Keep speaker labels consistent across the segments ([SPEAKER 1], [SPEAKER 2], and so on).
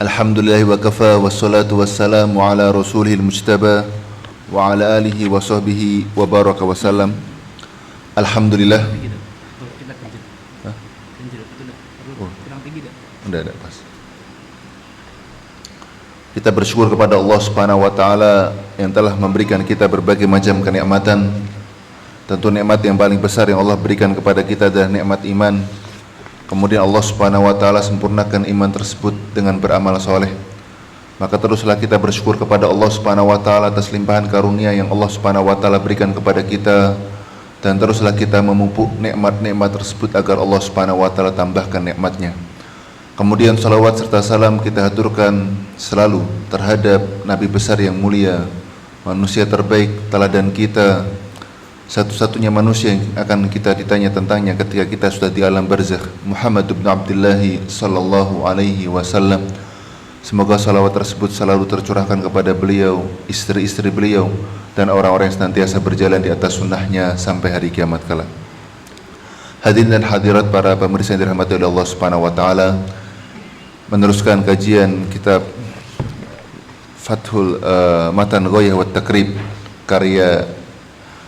[SPEAKER 1] Alhamdulillahi wa kafa wassalatu wassalamu ala rasulihil mujtaba wa ala alihi wa sahbihi wa baraka wa salam. Alhamdulillah. Udah pas. Kita bersyukur kepada Allah Subhanahu wa taala yang telah memberikan kita berbagai macam kenikmatan. Tentu nikmat yang paling besar yang Allah berikan kepada kita adalah nikmat iman. Kemudian Allah Subhanahu wa taala sempurnakan iman tersebut dengan beramal soleh. Maka teruslah kita bersyukur kepada Allah Subhanahu wa taala atas limpahan karunia yang Allah Subhanahu wa taala berikan kepada kita, dan teruslah kita memupuk nikmat-nikmat tersebut agar Allah Subhanahu wa taala tambahkan nikmatnya. Kemudian salawat serta salam kita haturkan selalu terhadap Nabi besar yang mulia, manusia terbaik, teladan kita, satu-satunya manusia yang akan kita ditanya tentangnya ketika kita sudah di alam barzakh, Muhammad bin Abdullah sallallahu alaihi wasallam. Semoga salawat tersebut selalu tercurahkan kepada beliau, istri-istri beliau, dan orang-orang yang senantiasa berjalan di atas sunnahnya sampai hari kiamat kelak. Hadirin dan hadirat para pemirsa yang dirahmati oleh Allah Subhanahu wa taala, meneruskan kajian kitab Fathul Matan Ghayah wa Takrib karya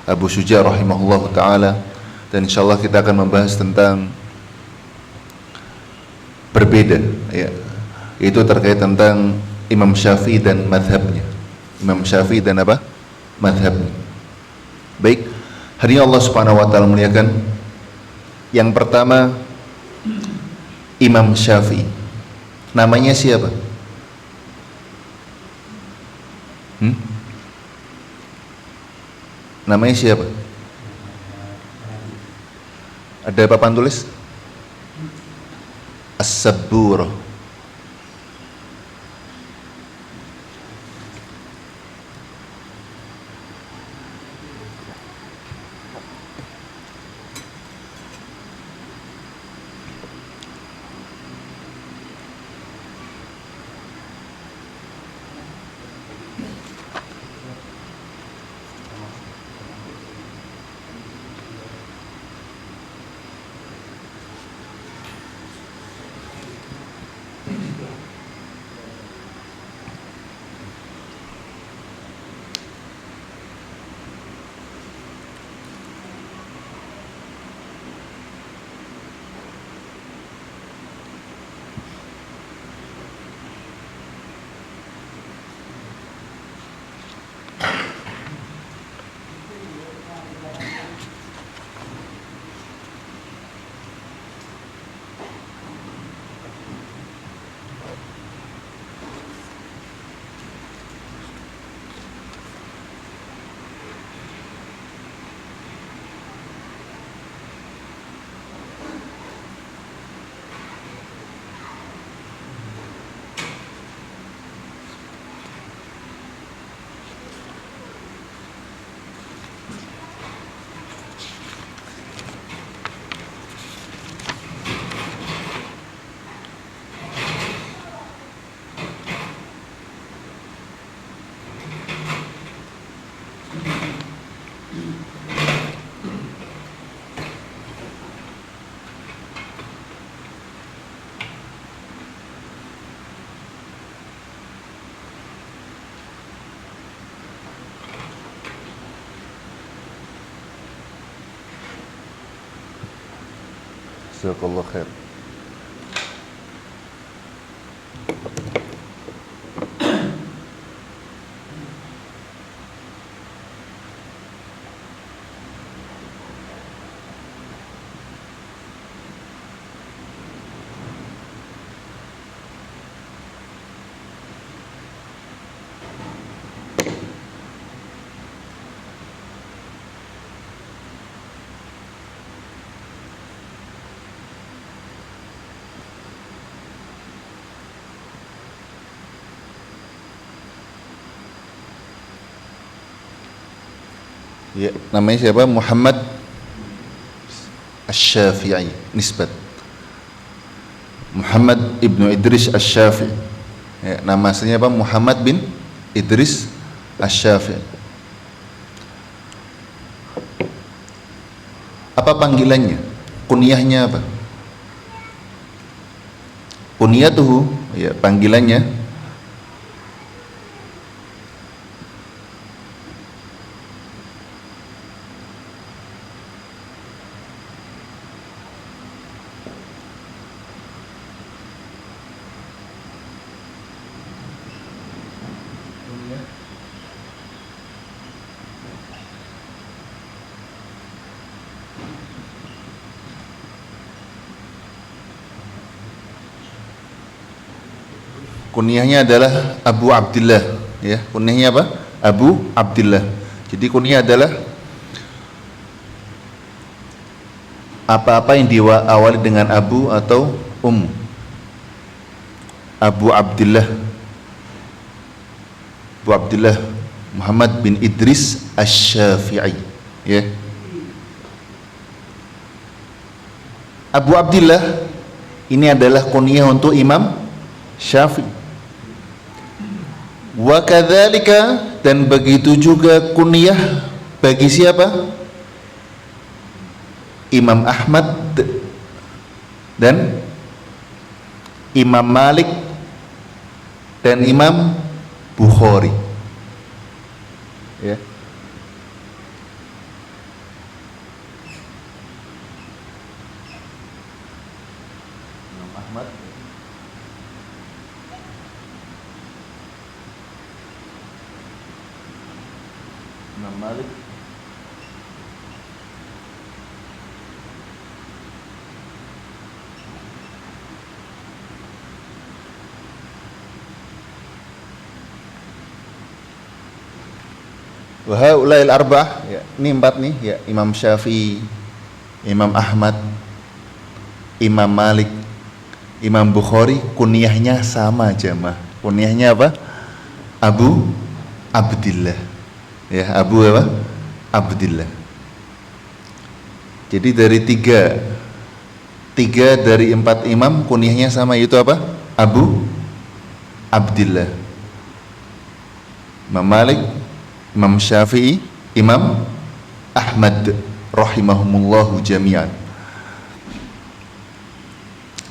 [SPEAKER 1] Abu Syuja rahimahullah ta'ala, dan insyaallah kita akan membahas tentang berbeda ya, itu terkait tentang Imam Syafi'i dan madhabnya. Imam Syafi'i dan apa? Madhabnya. Baik, hari ini Allah Subhanahu wa ta'ala muliakan. Yang pertama, Imam Syafi'i. Namanya siapa? Namanya siapa? Ada papan tulis? As-Sabbur. Jazakallahu khair. Ya, namanya siapa? Muhammad Asy-Syafi'i, nisbat Muhammad ibnu Idris Asy-Syafi'i. Ya, nama aslinya apa? Muhammad bin Idris Asy-Syafi'i. Apa panggilannya? Kunyahnya apa? Kunyatuhu, ya panggilannya. Kunyahnya adalah Abu Abdillah, ya. Kunyahnya apa? Abu Abdillah. Jadi kunyah adalah apa-apa yang diawali dengan Abu atau Abu Abdillah. Abu Abdillah Muhammad bin Idris Asy-Syafi'i, ya. Abu Abdillah ini adalah kunyah untuk Imam Syafi'i. Wa kadzalika, dan begitu juga kunyah bagi siapa? Imam Ahmad dan Imam Malik dan Imam Bukhari, ya. Imam Ahmad, Imam Malik, wa haula'il arba'ah, ya. Ini empat nih, ya. Imam Syafi'i, Imam Ahmad, Imam Malik, Imam Bukhari, kunyahnya sama jamaah. Kunyahnya apa? Abu Abdillah, ya. Abu apa? Abdillah. Jadi dari tiga dari empat imam kunyahnya sama, yaitu apa? Abu Abdillah. Imam Malik, Imam Syafi'i, Imam Ahmad rahimahumullahu jami'an.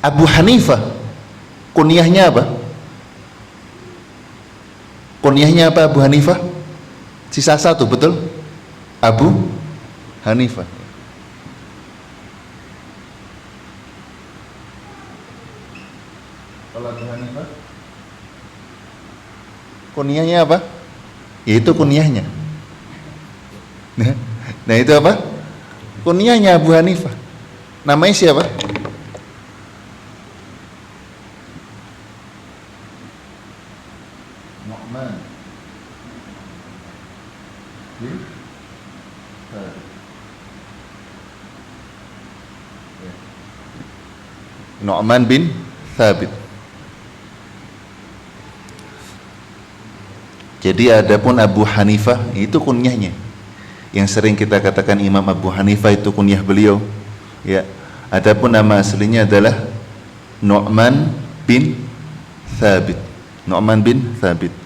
[SPEAKER 1] Abu Hanifah kunyahnya apa? Kunyahnya apa Abu Hanifah? Sisa satu, betul? Abu Hanifah. Kalau Abu Hanifah kunyahnya apa? Yaitu kunyahnya. Nah itu apa? Kunyahnya Abu Hanifah. Namanya siapa? Nu'man bin Thabit. Nu'man bin Thabit. Jadi adapun Abu Hanifah itu kunyahnya. Yang sering kita katakan Imam Abu Hanifah itu kunyah beliau, ya. Adapun nama aslinya adalah Nu'man bin Thabit. Nu'man bin Thabit.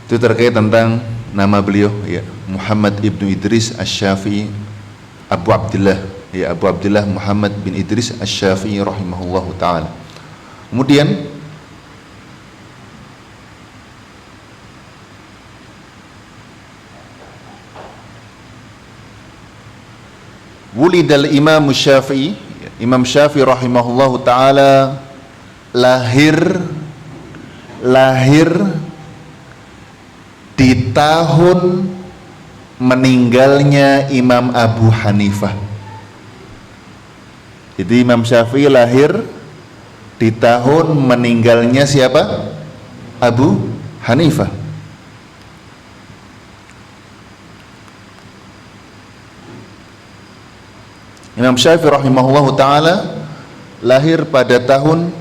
[SPEAKER 1] Itu terkait tentang nama beliau, ya. Muhammad ibnu Idris Asy-Syafi'i Abu Abdillah, ya. Abu Abdillah Muhammad bin Idris Asy-Syafi'i rahimahullahu taala. Kemudian wulidal Imam Syafi'i, Imam Syafi'i rahimahullahu taala lahir di tahun meninggalnya Imam Abu Hanifah. Jadi Imam Syafi'i lahir di tahun meninggalnya siapa? Abu Hanifah. Imam Syafi'i rahimahullahu taala lahir pada tahun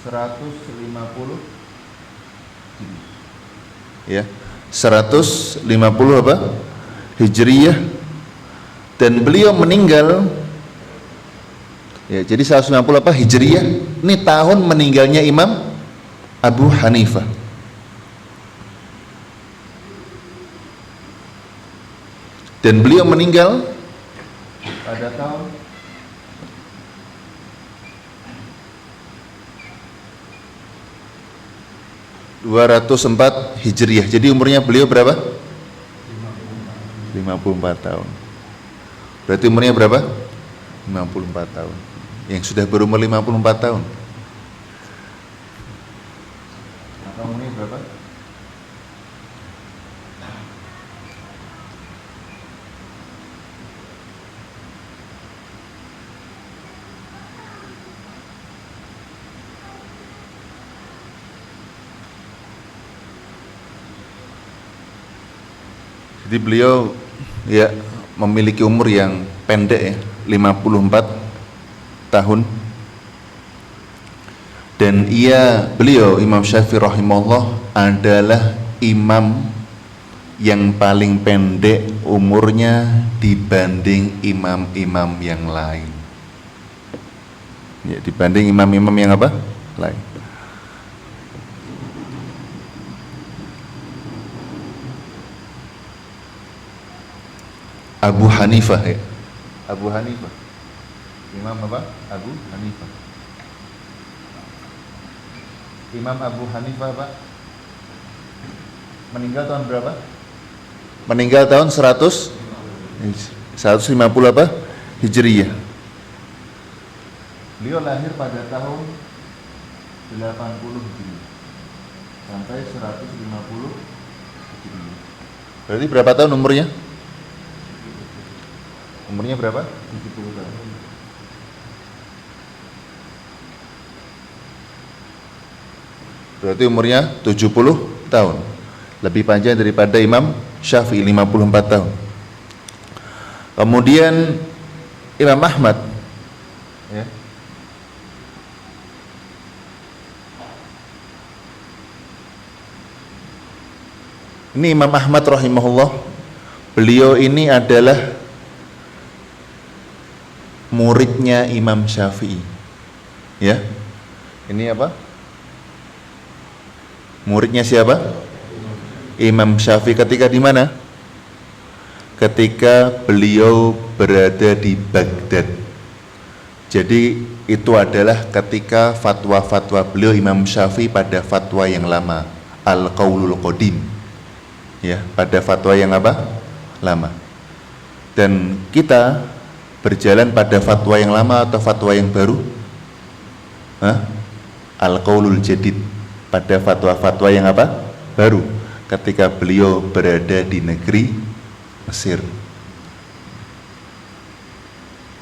[SPEAKER 1] 150, ya, 150 apa? Hijriyah, dan beliau meninggal, ya, jadi 150 apa? Hijriyah. Ini tahun meninggalnya Imam Abu Hanifah. Dan beliau meninggal pada tahun 204 Hijriah. Jadi umurnya beliau berapa? 54 tahun. Berarti umurnya berapa? 54 tahun. Yang sudah berumur 54 tahun. Maka umurnya berapa? Jadi beliau ya memiliki umur yang pendek ya, 54 tahun. Dan beliau Imam Syafi'i rahimahullah adalah imam yang paling pendek umurnya dibanding imam-imam yang lain. Ya, dibanding imam-imam yang apa? Lain. Abu Hanifah ya. Abu Hanifah. Imam apa? Abu Hanifah. Imam Abu Hanifah apa? Meninggal tahun berapa? Meninggal tahun 150 apa? Hijriyah. Beliau lahir pada tahun 80 Hijriyah sampai 150 Hijriyah. Berarti berapa tahun umurnya? Umurnya berapa? 70 tahun. Berarti umurnya 70 tahun. Lebih panjang daripada Imam Syafi'i 54 tahun. Kemudian Imam Ahmad ya. Ini Imam Ahmad rahimahullah. Beliau ini adalah muridnya Imam Syafi'i. Ya. Ini apa? Muridnya siapa? Imam Syafi'i ketika di mana? Ketika beliau berada di Baghdad. Jadi itu adalah ketika fatwa-fatwa beliau Imam Syafi'i pada fatwa yang lama, Al-Qaulul Qadim. Ya, pada fatwa yang apa? Lama. Dan kita berjalan pada fatwa yang lama atau fatwa yang baru? Al-Qaulul Jadid, pada fatwa-fatwa yang apa? Baru, ketika beliau berada di negeri Mesir.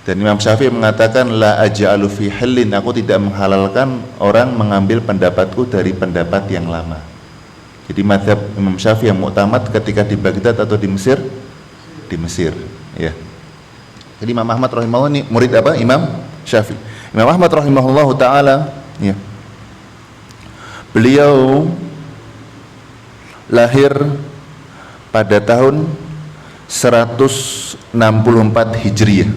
[SPEAKER 1] Dan Imam Syafi'i mengatakan la aj'alu fi halin, aku tidak menghalalkan orang mengambil pendapatku dari pendapat yang lama. Jadi mazhab Imam Syafi'i yang muktamad ketika di Baghdad atau di Mesir? Di Mesir, ya. Jadi Imam Ahmad rahimahullah ini murid apa? Imam Syafi'i. Imam Ahmad rahimahullah ta'ala ya. Beliau lahir pada tahun 164 Hijriah.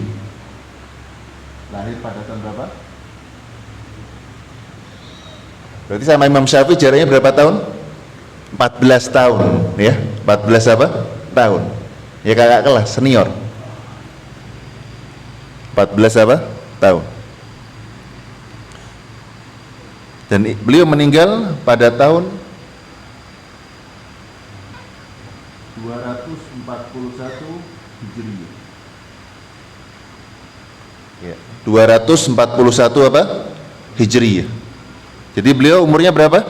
[SPEAKER 1] Lahir pada tahun berapa? Berarti sama Imam Syafi'i jaraknya berapa tahun? 14 tahun ya. 14 apa? Tahun. Ya kakak kelas, senior. 14 apa? Tahun. Dan beliau meninggal pada tahun 241 Hijriah. Ya, 241 apa? Hijriah. Jadi beliau umurnya berapa?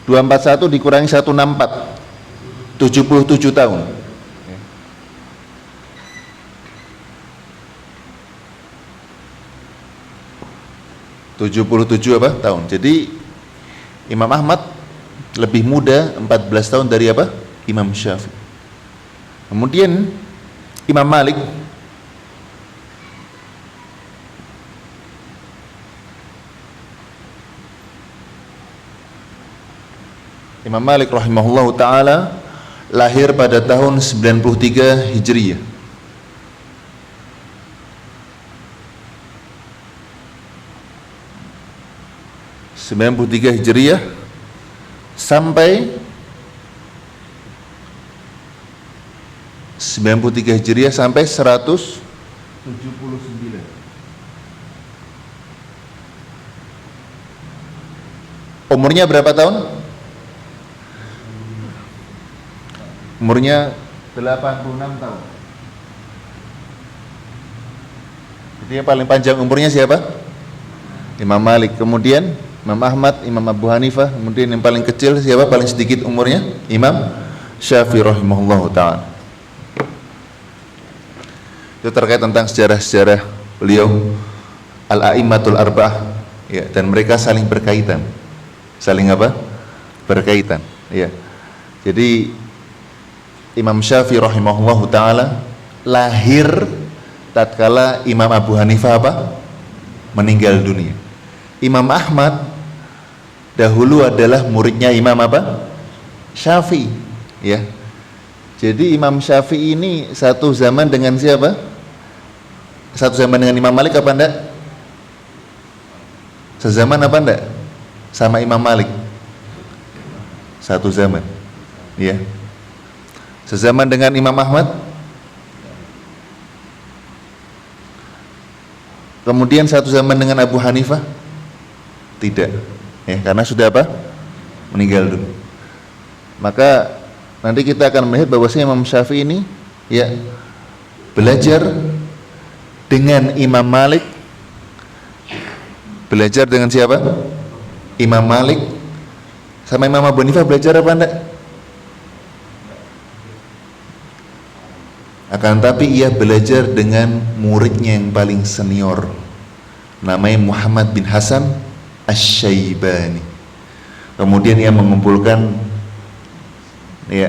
[SPEAKER 1] 241 dikurangi 164, 77 tahun. 77 apa? Tahun. Jadi Imam Ahmad lebih muda 14 tahun dari apa? Imam Syafi'i. Kemudian Imam Malik rahimahullahu taala lahir pada tahun 93 Hijriah. Hijriah sampai 93 Hijriah sampai 179. Umurnya berapa tahun? Umurnya 86 tahun. Jadi yang paling panjang umurnya siapa? Imam Malik. Kemudian Imam Ahmad, Imam Abu Hanifah. Kemudian yang paling kecil siapa? Paling sedikit umurnya? Imam Syafi'i rahimahullah ta'ala. Itu terkait tentang sejarah-sejarah beliau Al-A'immatul Arba'ah, ya, dan mereka saling berkaitan. Saling apa? Berkaitan, ya. Jadi Imam Syafi'i rahimahullah ta'ala lahir tatkala Imam Abu Hanifah apa? Meninggal dunia. Imam Ahmad dahulu adalah muridnya Imam apa? Syafi'i, ya. Jadi Imam Syafi'i ini satu zaman dengan siapa? Satu zaman dengan Imam Malik apa enggak? Sezaman apa enggak? Sama Imam Malik. Satu zaman, ya. Sezaman dengan Imam Ahmad. Kemudian satu zaman dengan Abu Hanifah? Tidak, ya, karena sudah apa? Meninggal dulu. Maka nanti kita akan melihat bahwasanya Imam Syafi'i ini, ya, belajar dengan Imam Malik. Belajar dengan siapa? Imam Malik. Sama Imam Abu Hanifah belajar apa enggak? Akan tapi ia belajar dengan muridnya yang paling senior, namanya Muhammad bin Hasan Asy-Syaibani. Kemudian ia mengumpulkan, ya,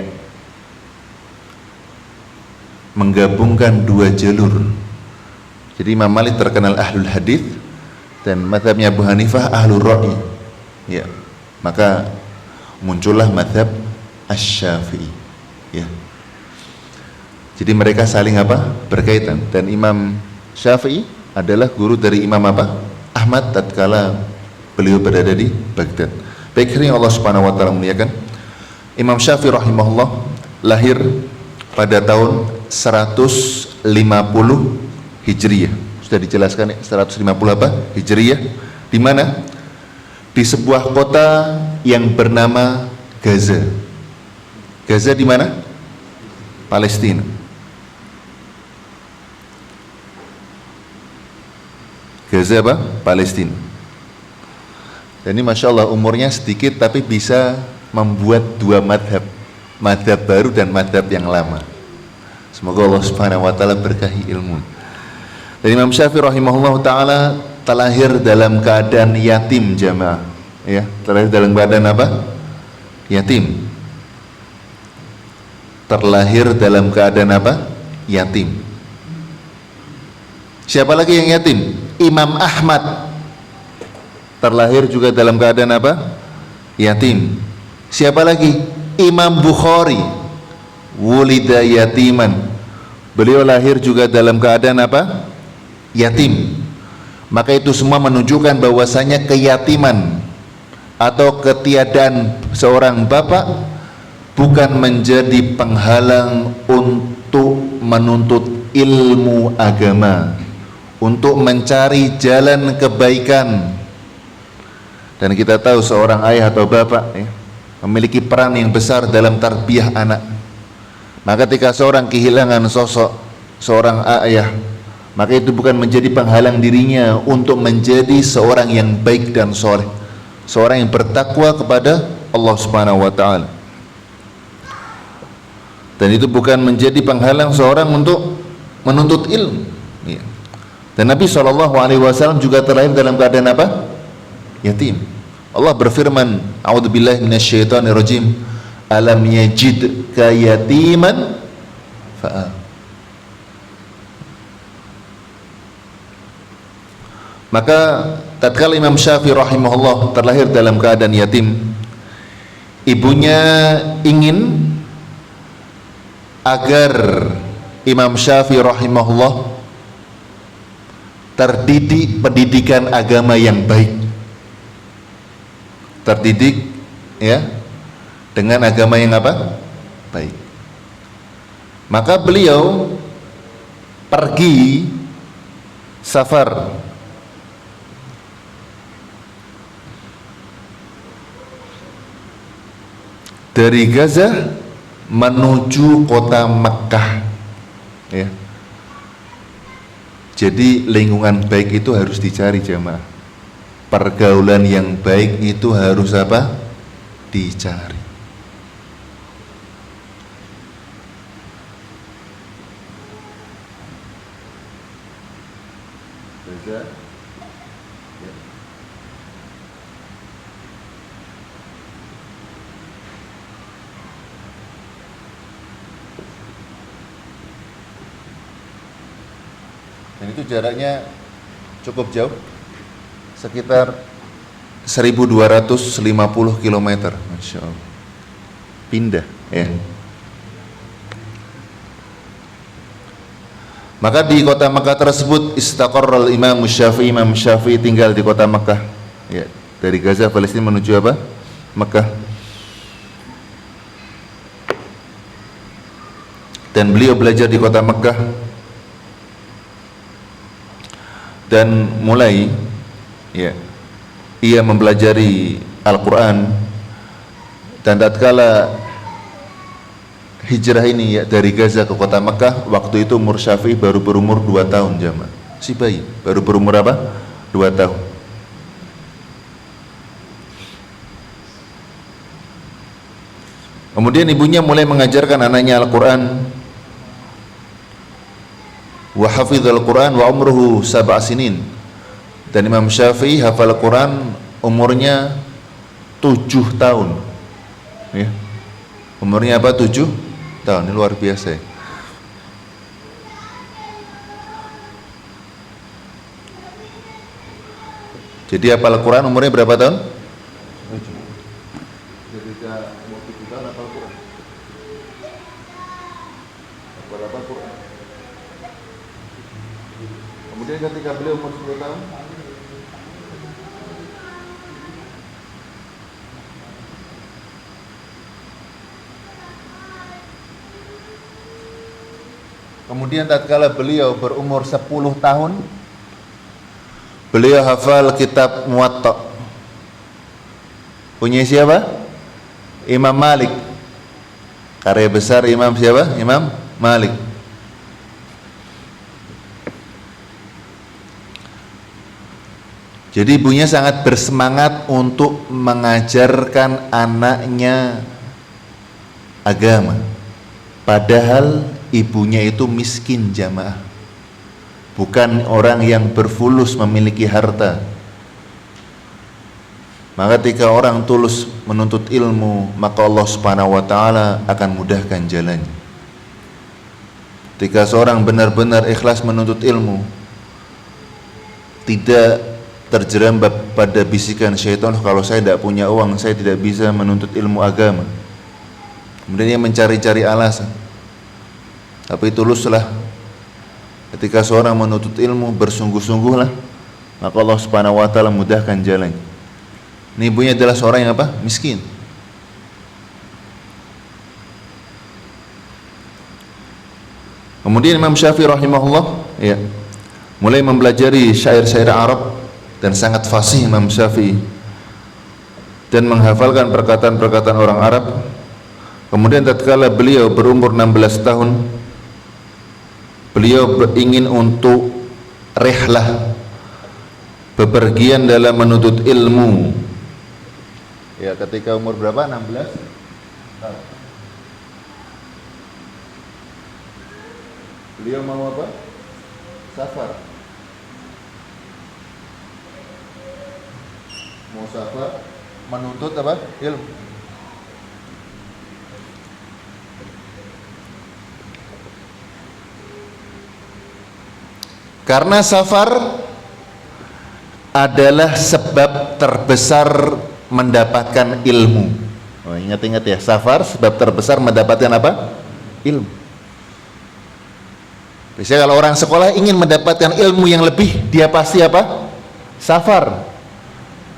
[SPEAKER 1] menggabungkan dua jalur. Jadi Imam Malik terkenal ahlul hadis dan mazhabnya Abu Hanifah ahlul ra'i, ya. Maka muncullah mazhab Asy-Syafi'i, ya. Jadi mereka saling apa? Berkaitan. Dan Imam Syafi'i adalah guru dari Imam apa? Ahmad tatkala beliau berada di Baghdad. Baik, yang Allah Subhanahu wa taala muliakan, Imam Syafi'i rahimahullah lahir pada tahun 150 Hijriyah. Sudah dijelaskan, 150 apa? Hijriyah. Di mana? Di sebuah kota yang bernama Gaza. Gaza di mana? Palestina. Gaza apa? Palestina. Dan ini Masya Allah umurnya sedikit tapi bisa membuat dua madhab, madhab baru dan madhab yang lama. Semoga Allah Subhanahu wa taala berkahi ilmu. Dan Imam Syafi'i rahimahullah taala terlahir dalam keadaan yatim, jamaah, ya. Terlahir dalam keadaan apa? Yatim. Terlahir dalam keadaan apa? Yatim. Siapa lagi yang yatim? Imam Ahmad terlahir juga dalam keadaan apa? Yatim. Siapa lagi? Imam Bukhari wulida yatiman. Beliau lahir juga dalam keadaan apa? Yatim. Maka itu semua menunjukkan bahwasanya keyatiman atau ketiadaan seorang bapak bukan menjadi penghalang untuk menuntut ilmu agama, untuk mencari jalan kebaikan. Dan kita tahu seorang ayah atau bapak, ya, memiliki peran yang besar dalam tarbiyah anak. Maka ketika seorang kehilangan sosok seorang ayah, maka itu bukan menjadi penghalang dirinya untuk menjadi seorang yang baik dan soleh, seorang yang bertakwa kepada Allah Subhanahu wa taala. Dan itu bukan menjadi penghalang seorang untuk menuntut ilmu, ya. Dan Nabi SAW juga terlahir dalam keadaan apa? Yatim. Allah berfirman, a'udzubillahi minasyaitonirrajim, alam yajidka yatiman fa'a. Maka tatkala Imam Syafi'i rahimahullah terlahir dalam keadaan yatim, ibunya ingin agar Imam Syafi'i rahimahullah terdidik pendidikan agama yang baik, terdidik, ya, dengan agama yang apa? Baik. Maka beliau pergi safar dari Gaza menuju kota Mekkah, ya. Jadi lingkungan baik itu harus dicari jamaah. Pergaulan yang baik itu harus apa? Dicari. Gaza. Ya. Dan itu jaraknya cukup jauh, sekitar 1250 km, Masya Allah. Pindah, ya. Maka di kota Makkah tersebut istaqarral Imam Syafi'i tinggal di kota Makkah, ya. Dari Gaza, Palestina menuju apa? Makkah. Dan beliau belajar di kota Makkah. Dan mulai, ya, ia mempelajari Al-Quran. Dan tatkala hijrah ini, ya, dari Gaza ke kota Mekah, waktu itu umur Syafi'i baru berumur 2 tahun jamaah. Si bayi baru berumur apa? 2 tahun. Kemudian ibunya mulai mengajarkan anaknya Al-Quran. Wa hafizal Quran wa umruhu 7 sinin. Dan Imam Syafi'i hafal Quran umurnya 7 tahun, ya. Umurnya apa? 7 tahun. Ini luar biasa, ya. Jadi hafal Quran umurnya berapa tahun? 7. Ketika umur 7 tahun hafal Quran. Hafal apa Quran? Kemudian ketika beliau umur 10 tahun, kemudian tatkala beliau berumur 10 tahun, beliau hafal kitab Muwatta. Punya siapa? Imam Malik. Karya besar Imam siapa? Imam Malik. Jadi ibunya sangat bersemangat untuk mengajarkan anaknya agama. Padahal ibunya itu miskin jamaah. Bukan orang yang berfulus memiliki harta. Maka ketika orang tulus menuntut ilmu, maka Allah Subhanahu wa taala akan mudahkan jalannya. Ketika seorang benar-benar ikhlas menuntut ilmu, tidak terjerembab pada bisikan syaitan, kalau saya tidak punya uang, saya tidak bisa menuntut ilmu agama. Kemudian dia mencari-cari alasan. Tapi tuluslah ketika seorang menuntut ilmu, bersungguh-sungguhlah, maka Allah Subhanahu wa taala mudahkan jalan. Ini ibunya adalah seorang yang apa? Miskin. Kemudian Imam Syafi'i rahimahullah, ya, mulai mempelajari syair-syair Arab. Dan sangat fasih Imam Syafi'i, dan menghafalkan perkataan-perkataan orang Arab. Kemudian tatkala beliau berumur 16 tahun, beliau ingin untuk rihlah, bepergian dalam menuntut ilmu. Ya, ketika umur berapa? 16 tahun. Beliau mau apa? Safar. Mau safar menuntut apa? Ilmu. Karena safar adalah sebab terbesar mendapatkan ilmu. Oh, ingat-ingat ya, safar sebab terbesar mendapatkan apa? Ilmu. Biasanya kalau orang sekolah ingin mendapatkan ilmu yang lebih, dia pasti apa? Safar.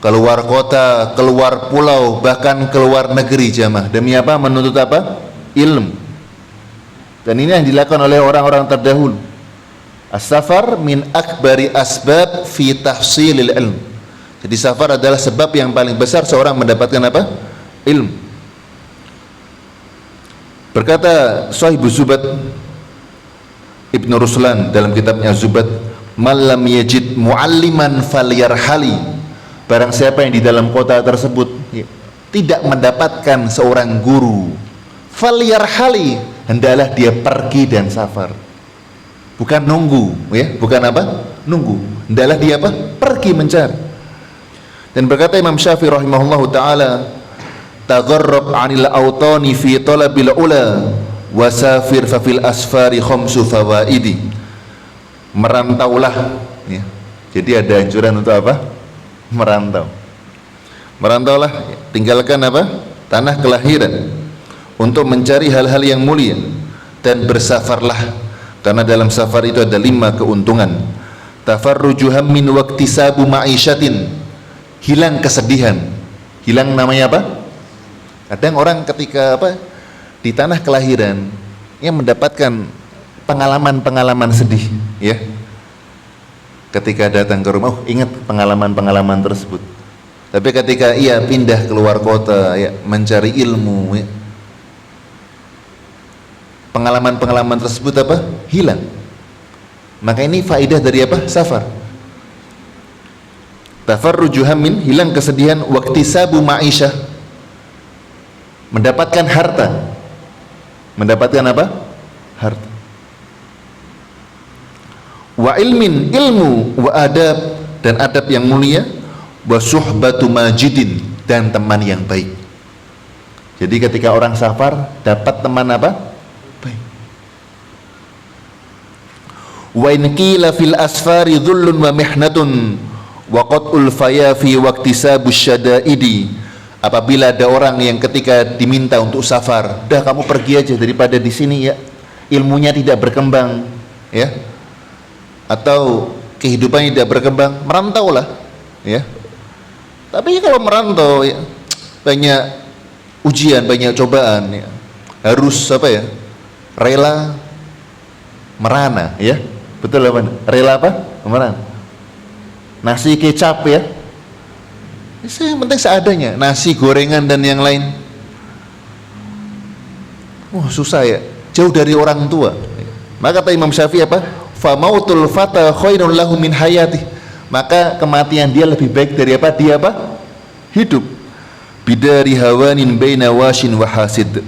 [SPEAKER 1] Keluar kota, keluar pulau, bahkan keluar negeri jamaah. Demi apa? Menuntut apa? Ilmu. Dan ini yang dilakukan oleh orang-orang terdahulu. As-safar min akbari asbab fi tahsilil ilm. Jadi safar adalah sebab yang paling besar seorang mendapatkan apa? Ilmu. Berkata Sahibuz Zubad Ibnu Ruslan dalam kitabnya Zubad, "Malam yajid mualliman falyarhali." Barang siapa yang di dalam kota tersebut tidak mendapatkan seorang guru, falyarhali, hendaklah dia pergi dan safar. Bukan nunggu, ya, bukan apa? Nunggu. Hendaklah dia apa? Pergi mencari. Dan berkata Imam Syafi'i rahimahullahu taala, "Tagharrab 'anil awtani fi talabil ula, wasafir fa fil asfari khamsu fawaidi." Merantaulah, ya. Jadi ada anjuran untuk apa? Merantau. Merantaulah, tinggalkan apa? Tanah kelahiran untuk mencari hal-hal yang mulia, dan bersafarlah karena dalam safar itu ada 5 keuntungan. Tafarruju hammin waqtisabu ma'isyatin, hilang kesedihan. Hilang namanya apa? Kadang orang ketika apa di tanah kelahiran yang mendapatkan pengalaman-pengalaman sedih, ya. Ketika datang ke rumah, ingat pengalaman-pengalaman tersebut. Tapi ketika ia pindah keluar kota, ya, mencari ilmu, ya, pengalaman-pengalaman tersebut apa? Hilang. Maka ini faedah dari apa? Safar. Tafarruju hammin, hilang kesedihan, waqtisabu ma'isyah, mendapatkan harta. Mendapatkan apa? Harta. Wa ilmin, ilmu, wa adab, dan adab yang mulia, wa suhbatu majidin, dan teman yang baik. Jadi ketika orang safar dapat teman apa? Baik. Wa in qila fil asfari dhullun wa mihnatun wa qat'ul faya fi waqtisabus syada'idi. Apabila ada orang yang ketika diminta untuk safar, dah kamu pergi aja daripada di sini, ya, ilmunya tidak berkembang, ya, atau kehidupannya tidak berkembang, merantaulah, ya. Tapi kalau merantau, ya, banyak ujian, banyak cobaan, ya, harus apa, ya, rela merana, ya, betul apa? Rela apa? Merana. Nasi kecap, ya, yang penting seadanya, nasi gorengan dan yang lain. Susah, ya, jauh dari orang tua. Maka kata Imam Syafi'i apa? Fa mautul fata khairun lahu min hayati. Maka kematian dia lebih baik dari apa? Dia apa? Hidup. Bidari hawanin baina washin wa hasid.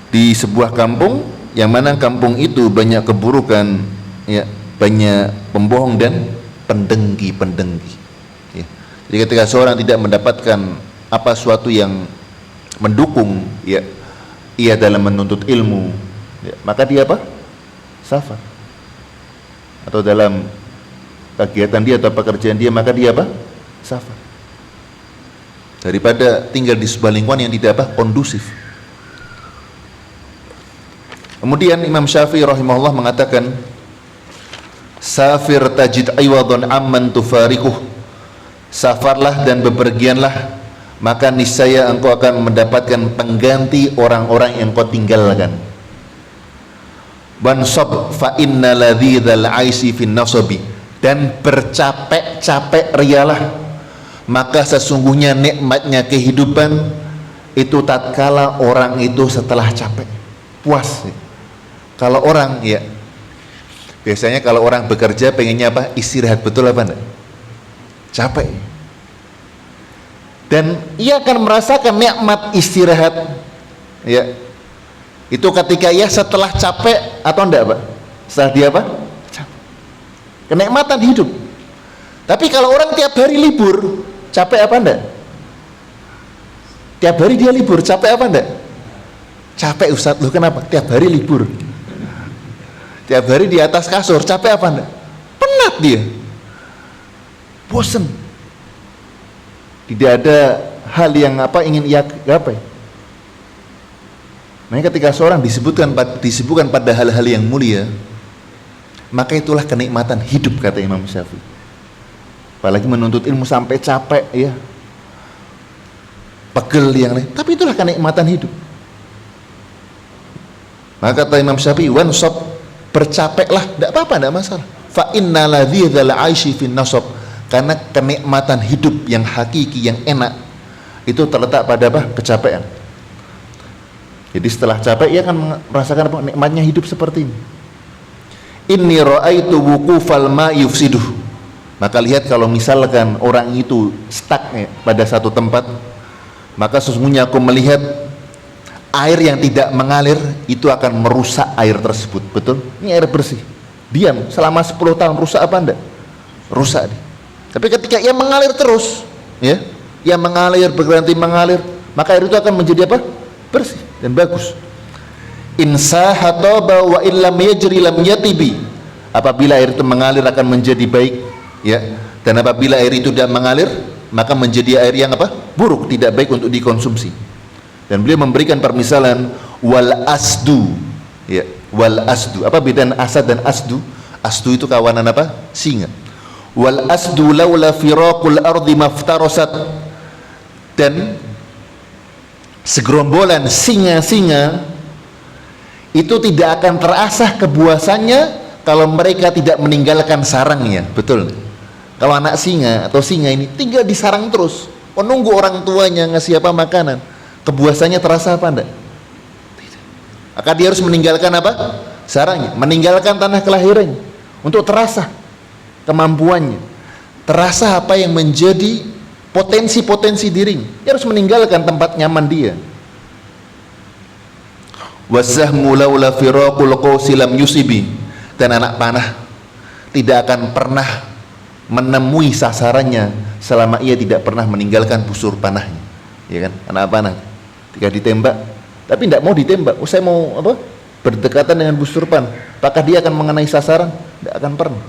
[SPEAKER 1] Di sebuah kampung yang mana kampung itu banyak keburukan, ya, banyak pembohong dan pendengki-pendengki, ya. Jadi ketika seorang tidak mendapatkan apa suatu yang mendukung, ya, ia dalam menuntut ilmu, ya, maka dia apa? Safar. Atau dalam kegiatan dia atau pekerjaan dia, maka dia apa? Safar. Daripada tinggal di sebuah lingkungan yang tidak apa? Kondusif. Kemudian Imam Syafi'i rahimahullah mengatakan, safir tajid aywadun amman tufarikuh. Safarlah dan bepergianlah, maka niscaya engkau akan mendapatkan pengganti orang-orang yang kau tinggalkan. Wansab fa inna ladzal aisi fin nasabi, dan bercapek-capek rialah, maka sesungguhnya nikmatnya kehidupan itu tatkala orang itu setelah capek puas. Kalau orang, ya, biasanya kalau orang bekerja pengennya apa? Istirahat, betul apa enggak? Capek. Dan ia akan merasakan nikmat istirahat, ya, itu ketika ia setelah capek atau enggak, Pak? Setelah dia apa? Capek. Kenikmatan hidup. Tapi kalau orang tiap hari libur, capek apa enggak? Tiap hari dia libur, capek apa enggak? Capek, Ustaz. Loh, kenapa? Tiap hari libur, tiap hari di atas kasur, capek apa enggak? Penat dia, bosen, tidak ada hal yang apa ingin ia gapai. Nah, ketika seorang disebutkan pada hal-hal yang mulia, maka itulah kenikmatan hidup, kata Imam Syafi'i. Apalagi menuntut ilmu sampai capek, ya, pegel yang lain, tapi itulah kenikmatan hidup. Maka kata Imam Syafi'i, wansab, bercapeklah, tidak apa-apa, tidak masalah. Fa inna ladzal aishi fin nasab, karena kenikmatan hidup yang hakiki, yang enak, itu terletak pada apa? Kecapean. Jadi setelah capek ia akan merasakan apa? Nikmatnya hidup seperti ini. Inni ra'aitu wuqufal ma yufsiduh. Maka lihat kalau misalkan orang itu stuck pada satu tempat, maka sesungguhnya aku melihat air yang tidak mengalir itu akan merusak air tersebut. Betul? Ini air bersih. Diam selama 10 tahun, rusak apa enggak? Rusak. Tapi ketika ia mengalir terus, ya, ia mengalir, berganti mengalir, maka air itu akan menjadi apa? Bersih dan bagus. Insahataba wa illam yajri lam yatibi. Apabila air itu mengalir akan menjadi baik, ya. Dan apabila air itu tidak mengalir, maka menjadi air yang apa? Buruk, tidak baik untuk dikonsumsi. Dan beliau memberikan permisalan wal asdu, ya, wal asdu. Apa bedanya asad dan asdu? Asdu itu kawanan apa? Singa. Wal asdu laula firaqul ardi maftarasat. Dan segerombolan singa-singa itu tidak akan terasah kebuasannya kalau mereka tidak meninggalkan sarangnya. Betul. Kalau anak singa atau singa ini tinggal di sarang terus, menunggu orang tuanya ngasih apa makanan, kebuasannya terasa apa enggak? Tidak. Maka dia harus meninggalkan apa? Sarangnya, meninggalkan tanah kelahirannya untuk terasa kemampuannya, terasa apa yang menjadi potensi-potensi dirinya. Dia harus meninggalkan tempat nyaman dia. Wasahmu laula firaqul qausi lam yusibi. Dan anak panah tidak akan pernah menemui sasarannya selama ia tidak pernah meninggalkan busur panahnya. Ya kan? Anak panah ketika ditembak tapi tidak mau ditembak, saya mau apa? Berdekatan dengan busur panah, apakah dia akan mengenai sasaran? Tidak akan pernah.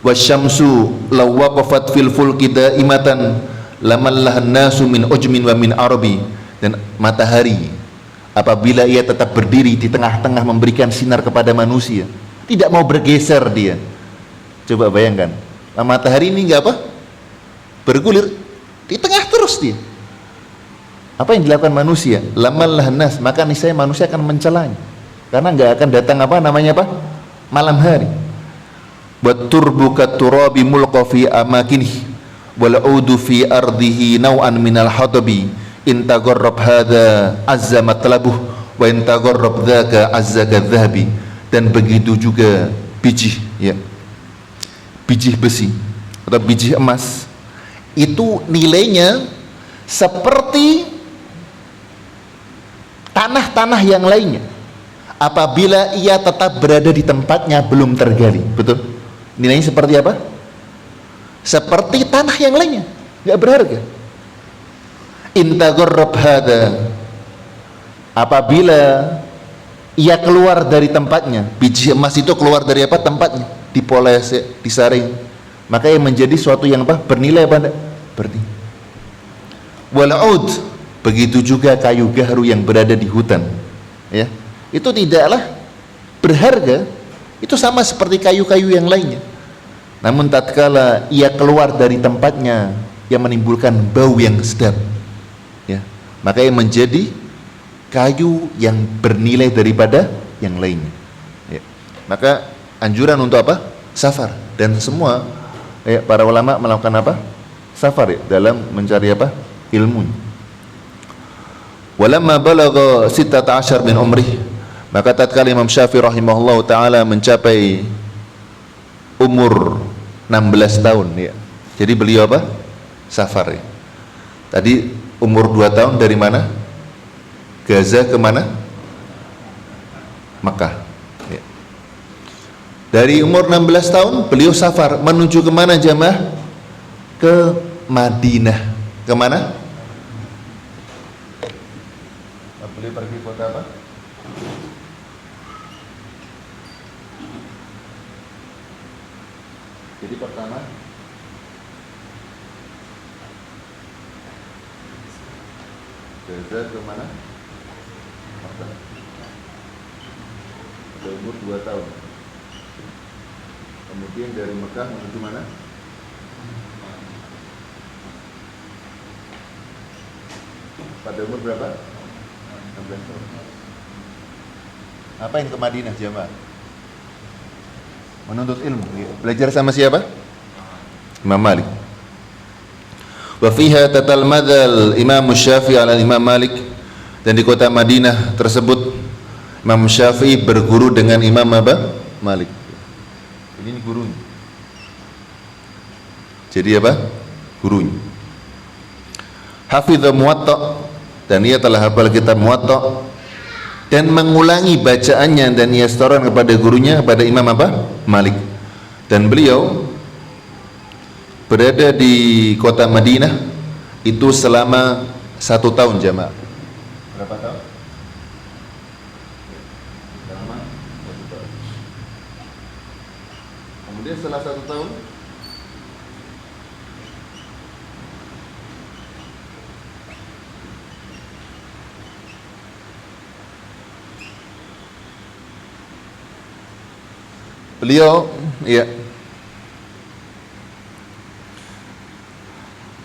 [SPEAKER 1] Wasyamsu law waqafat fil fulki daimatan lamallahan nasu min ujmin wa min arabi. Dan matahari apabila ia tetap berdiri di tengah-tengah memberikan sinar kepada manusia, tidak mau bergeser dia. Coba bayangkan, matahari ini enggak apa? Bergulir di tengah terus dia. Apa yang dilakukan manusia? Lamallahan nas, maka niscaya manusia akan mencelanya. Karena enggak akan datang apa namanya apa? Malam hari. Turbu katurabi mulqa fi amakinih wal audu fi ardihi naw'an minal hatabi in tagharrab hadha azza matlabuh wa in tagharrab dhaka azza kadhabi. Dan begitu juga biji, ya, biji besi atau biji emas itu nilainya seperti tanah-tanah yang lainnya apabila ia tetap berada di tempatnya belum tergali. Betul? Nilainya seperti apa? Seperti tanah yang lainnya, nggak berharga. Intagharrab hada, apabila ia keluar dari tempatnya, biji emas itu keluar dari apa? Tempatnya, dipoles, disaring, maka ia menjadi suatu yang apa? Bernilai apa? Bernilai. Walaud, begitu juga kayu gaharu yang berada di hutan, ya, itu tidaklah berharga, itu sama seperti kayu-kayu yang lainnya. Namun tatkala ia keluar dari tempatnya yang menimbulkan bau yang sedap, ya, maka ia menjadi kayu yang bernilai daripada yang lainnya, ya. Maka anjuran untuk apa? Safar. Dan semua, ya, para ulama melakukan apa? Safar, ya, dalam mencari apa? Ilmu. Walamma balagha 16 min umrih, maka tatkala Imam Syafi'i rahimahullah taala mencapai umur 16 tahun, ya. Jadi beliau apa? Safar, ya. Tadi umur 2 tahun dari mana? Gaza ke mana? Makkah, ya. Dari umur 16 tahun beliau safar menuju ke mana jamaah? Ke Madinah. Ke mana? Beliau pergi kota apa? Jadi pertama Gaza ke mana? Makkah. Umur 2 tahun. Kemudian dari Mekah menuju mana? Pada umur berapa? 16 tahun. Apa yang ke Madinah jamaah? Menuntut ilmu. Belajar sama siapa? Imam Malik. Wa fiha tatalmadal Imam Syafi'i ala Imam Malik Dan di kota Madinah tersebut Imam Syafi'i berguru dengan Imam apa? Malik. Ini gurunya. Jadi apa? Gurunya. Hafidz Muwatta, dan ia telah hafal kitab Muwatta dan mengulangi bacaannya, dan ia setoran kepada gurunya, kepada Imam apa? Malik. Dan beliau berada di kota Madinah itu selama 1 tahun jamaah. Berapa tahun? Selama 1 tahun. Kemudian setelah 1 tahun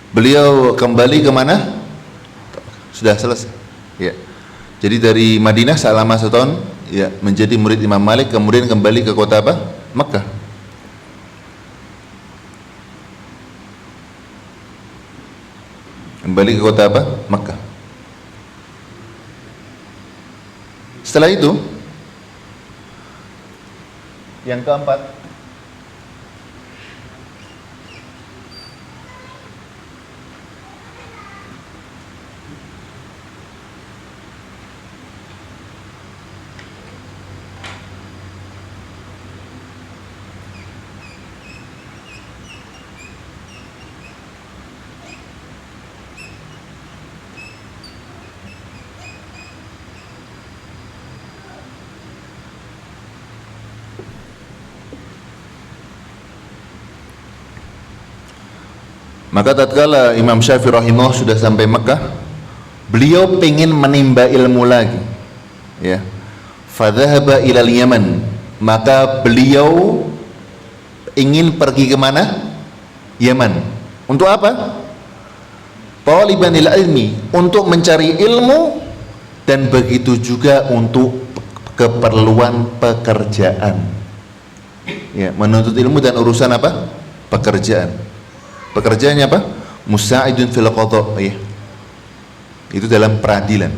[SPEAKER 1] beliau kembali ke mana? Sudah selesai. Ya. Jadi dari Madinah selama 1 tahun ya menjadi murid Imam Malik, kemudian kembali ke kota apa? Makkah. Kembali ke kota apa? Makkah. Setelah itu yang keempat, maka tatkala Imam Syafi'i rahimahullah sudah sampai Mekah, beliau pengen menimba ilmu lagi, ya. Fadhahaba ilal Yaman, maka beliau ingin pergi ke mana? Yaman. Untuk apa? Taliban lil ilmi, untuk mencari ilmu, dan begitu juga untuk keperluan pekerjaan. Ya, menuntut ilmu dan urusan apa? Pekerjaan. Pekerjaannya apa? Musa'idun fil qadha, ya. Itu dalam peradilan.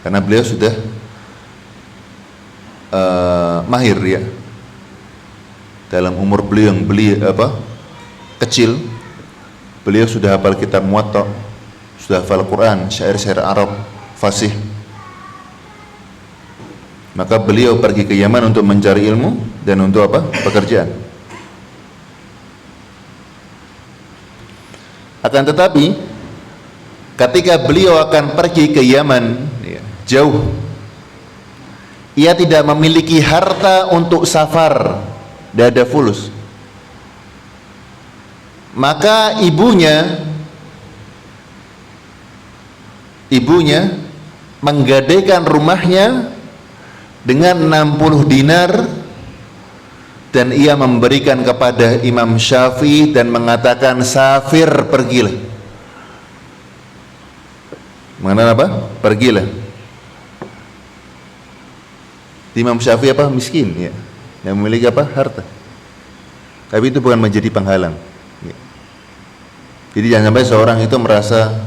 [SPEAKER 1] Karena beliau sudah mahir, ya. Dalam umur beliau yang kecil, beliau sudah hafal kitab Muwatta, sudah hafal Quran, syair-syair Arab fasih. Maka beliau pergi ke Yaman untuk mencari ilmu dan untuk apa? Pekerjaan. Akan tetapi ketika beliau akan pergi ke Yaman, ya, jauh, ia tidak memiliki harta untuk safar, tidak ada fulus. Maka ibunya menggadaikan rumahnya dengan 60 dinar, dan ia memberikan kepada Imam Syafi'i dan mengatakan, safir, pergilah. Mengenal apa? Pergilah. Imam Syafi'i apa? Miskin, ya. Yang memiliki apa? Harta. Tapi itu bukan menjadi penghalang, ya. Jadi jangan sampai seorang itu merasa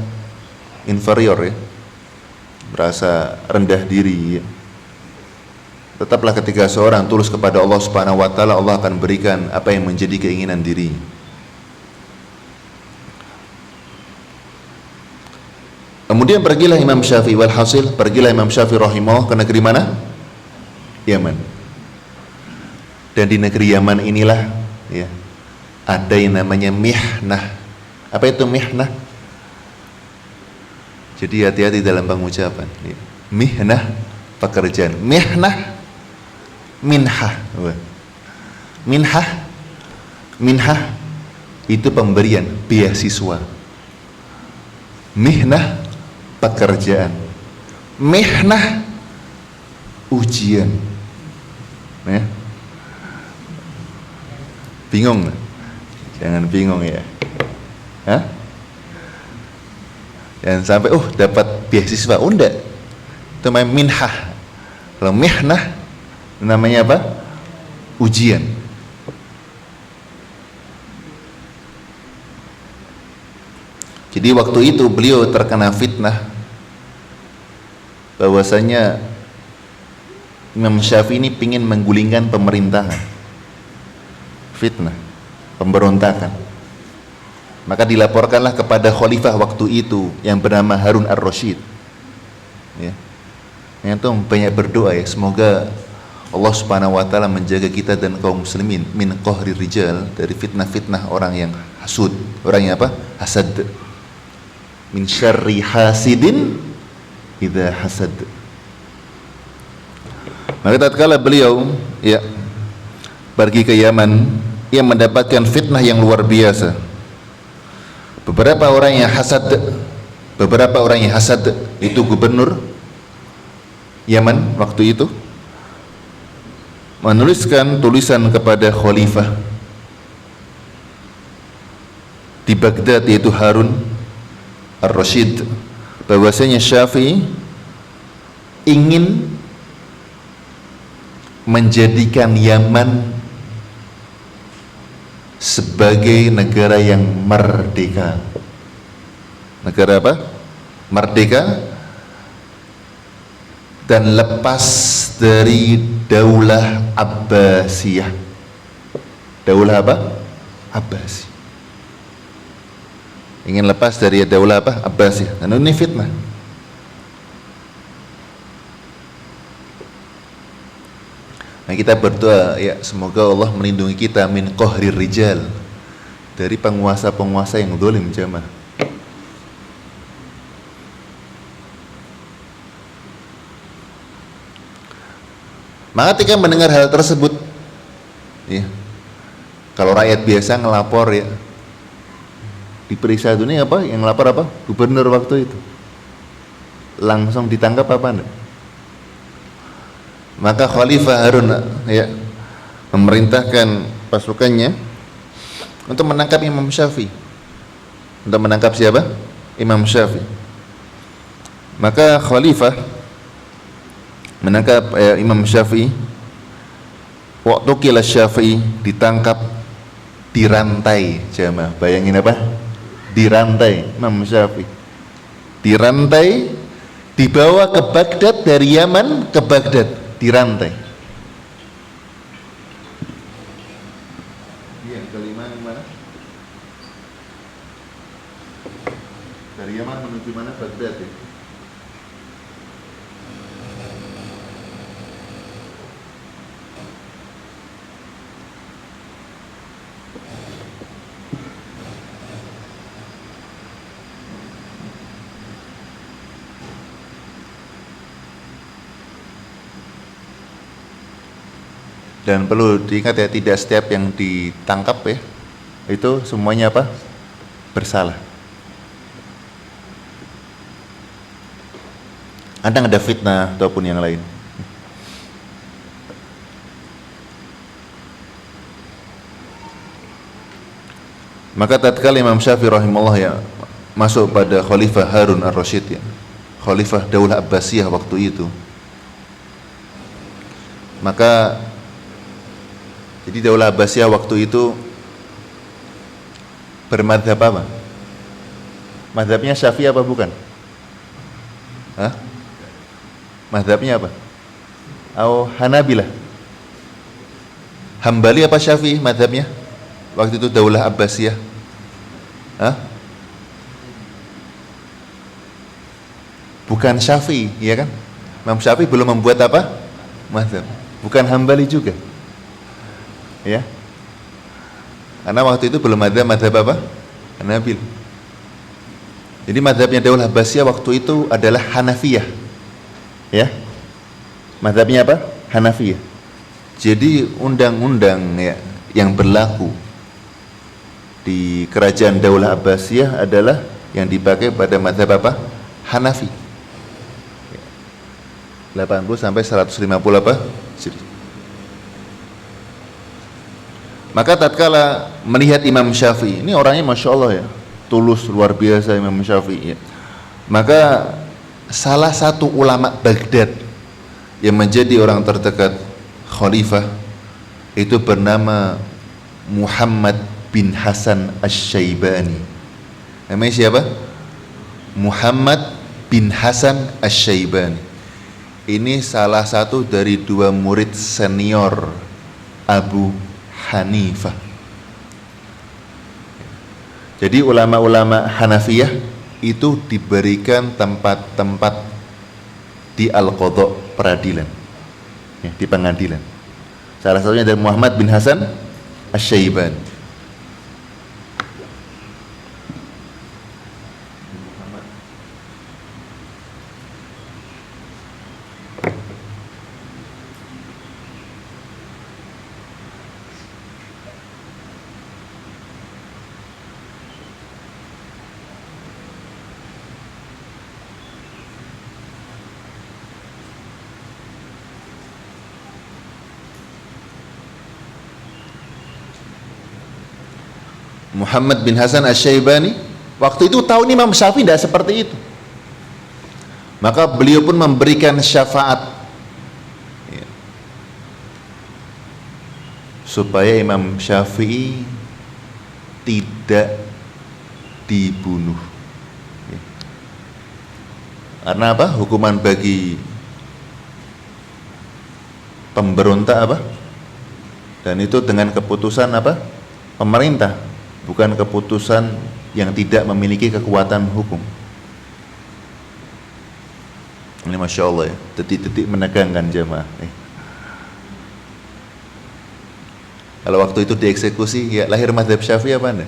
[SPEAKER 1] inferior, ya, merasa rendah diri, ya. Tetaplah ketika seorang tulus kepada Allah Subhanahu wa taala, Allah akan berikan apa yang menjadi keinginan diri. Kemudian pergilah Imam Syafi'i, walhasil pergilah Imam Syafi'i rahimahullah ke negeri mana? Yaman. Dan di negeri Yaman inilah, ya, ada yang namanya mihnah. Apa itu mihnah? Jadi hati-hati dalam pengucapan, ya. Mihnah, pekerjaan. Mihnah, minhah. Minhah itu pemberian, beasiswa. Mihnah, pekerjaan. Mihnah, ujian. Ya. Bingung? Jangan bingung, ya. Hah? Jangan sampai dapat beasiswa, enggak. Itu namanya minhah. Kalau mihnah namanya apa? Ujian. Jadi waktu itu beliau terkena fitnah bahwasanya Imam Syafi'i ini pingin menggulingkan pemerintahan, fitnah, pemberontakan. Maka dilaporkanlah kepada khalifah waktu itu yang bernama Harun ar-Rasyid. Ya. Yang itu banyak berdoa ya, semoga Allah Subhanahu wa taala menjaga kita dan kaum muslimin min qahri rijal, dari fitnah-fitnah orang yang hasud, orang yang apa? Hasad. Min syarri hasidin idza hasad. Maka tatkala beliau ya pergi ke Yaman, ia mendapatkan fitnah yang luar biasa. Beberapa orang yang hasad itu gubernur Yaman waktu itu menuliskan tulisan kepada khalifah di Baghdad, yaitu Harun ar-Rasyid, bahwasanya Syafi'i ingin menjadikan Yaman sebagai negara yang merdeka. Negara apa? Merdeka dan lepas dari Daulah Abbasiyah. Daulah apa? Abbasi. Ingin lepas dari Daulah apa? Abbasiyah. Dan ini fitnah. Nah, kita berdoa ya, semoga Allah melindungi kita min qahrir rijal, dari penguasa-penguasa yang zalim jamaah. Maka ketika mendengar hal tersebut, ya, kalau rakyat biasa ngelapor ya, diperiksa dunia apa? Yang ngelapor apa? Gubernur waktu itu. Langsung ditangkap apa enggak? Maka Khalifah Harun ya memerintahkan pasukannya untuk menangkap Imam Syafi'i. Untuk menangkap siapa? Imam Syafi'i. Maka Khalifah menangkap Imam Syafi'i. Waktu kila Syafi'i ditangkap, dirantai jamaah. Bayangin apa? Dirantai Imam Syafi'i. Dirantai, dibawa ke Baghdad, dari Yaman ke Baghdad, dirantai. Yang kelima mana? Dari Yaman menuju mana? Baghdad ya. Dan perlu diingat ya, tidak setiap yang ditangkap ya itu semuanya apa? Bersalah. Kadang ada fitnah ataupun yang lain. Maka tatkala Imam Syafi'i rahimahullah ya masuk pada Khalifah Harun ar-Rasyid ya, Khalifah Daulah Abbasiyah waktu itu, maka jadi Daulah Abbasiyah waktu itu bermadhab apa? Madhabnya Syafi'i apa bukan? Hah? Madhabnya apa? Atau Hanabilah? Hambali apa Syafi'i madhabnya? Waktu itu Daulah Abbasiyah. Hah? Bukan Syafi'i, ya kan? Imam Syafi'i belum membuat apa? Madhab. Bukan Hambali juga. Ya, karena waktu itu belum ada madhab apa? Hanabil. Jadi madhabnya Daulah Abbasiyah waktu itu adalah Hanafiyah. Ya, madhabnya apa? Hanafiyah. Jadi undang-undang ya yang berlaku di kerajaan Daulah Abbasiyah adalah yang dipakai pada madhab apa? Hanafi. 80 sampai 150 apa? Maka tatkala melihat Imam Syafi'i, ini orangnya Masya Allah ya, tulus luar biasa Imam Syafi'i ya. Maka salah satu ulama Baghdad yang menjadi orang terdekat Khalifah itu bernama Muhammad bin Hasan Asy-Syaibani. Namanya siapa? Muhammad bin Hasan Asy-Syaibani. ini salah satu dari dua murid senior Abu Hanifah. Jadi ulama-ulama Hanafiyah itu diberikan tempat-tempat di Al-Qadha, peradilan, ya, di pengadilan. Salah satunya dari Muhammad bin Hasan Asy-Syaibani. Muhammad bin Hasan Asy-Syaibani waktu itu tahu Imam Syafi'i tidak seperti itu, maka beliau pun memberikan syafaat, ya, supaya Imam Syafi'i tidak dibunuh, ya. Karena apa? Hukuman bagi pemberontak apa? Dan itu dengan keputusan apa? Pemerintah, bukan keputusan yang tidak memiliki kekuatan hukum. Ini Masya Allah ya, detik-detik menegangkan jamaah. Kalau waktu itu dieksekusi, ya lahir mazhab Syafi'i apa anda?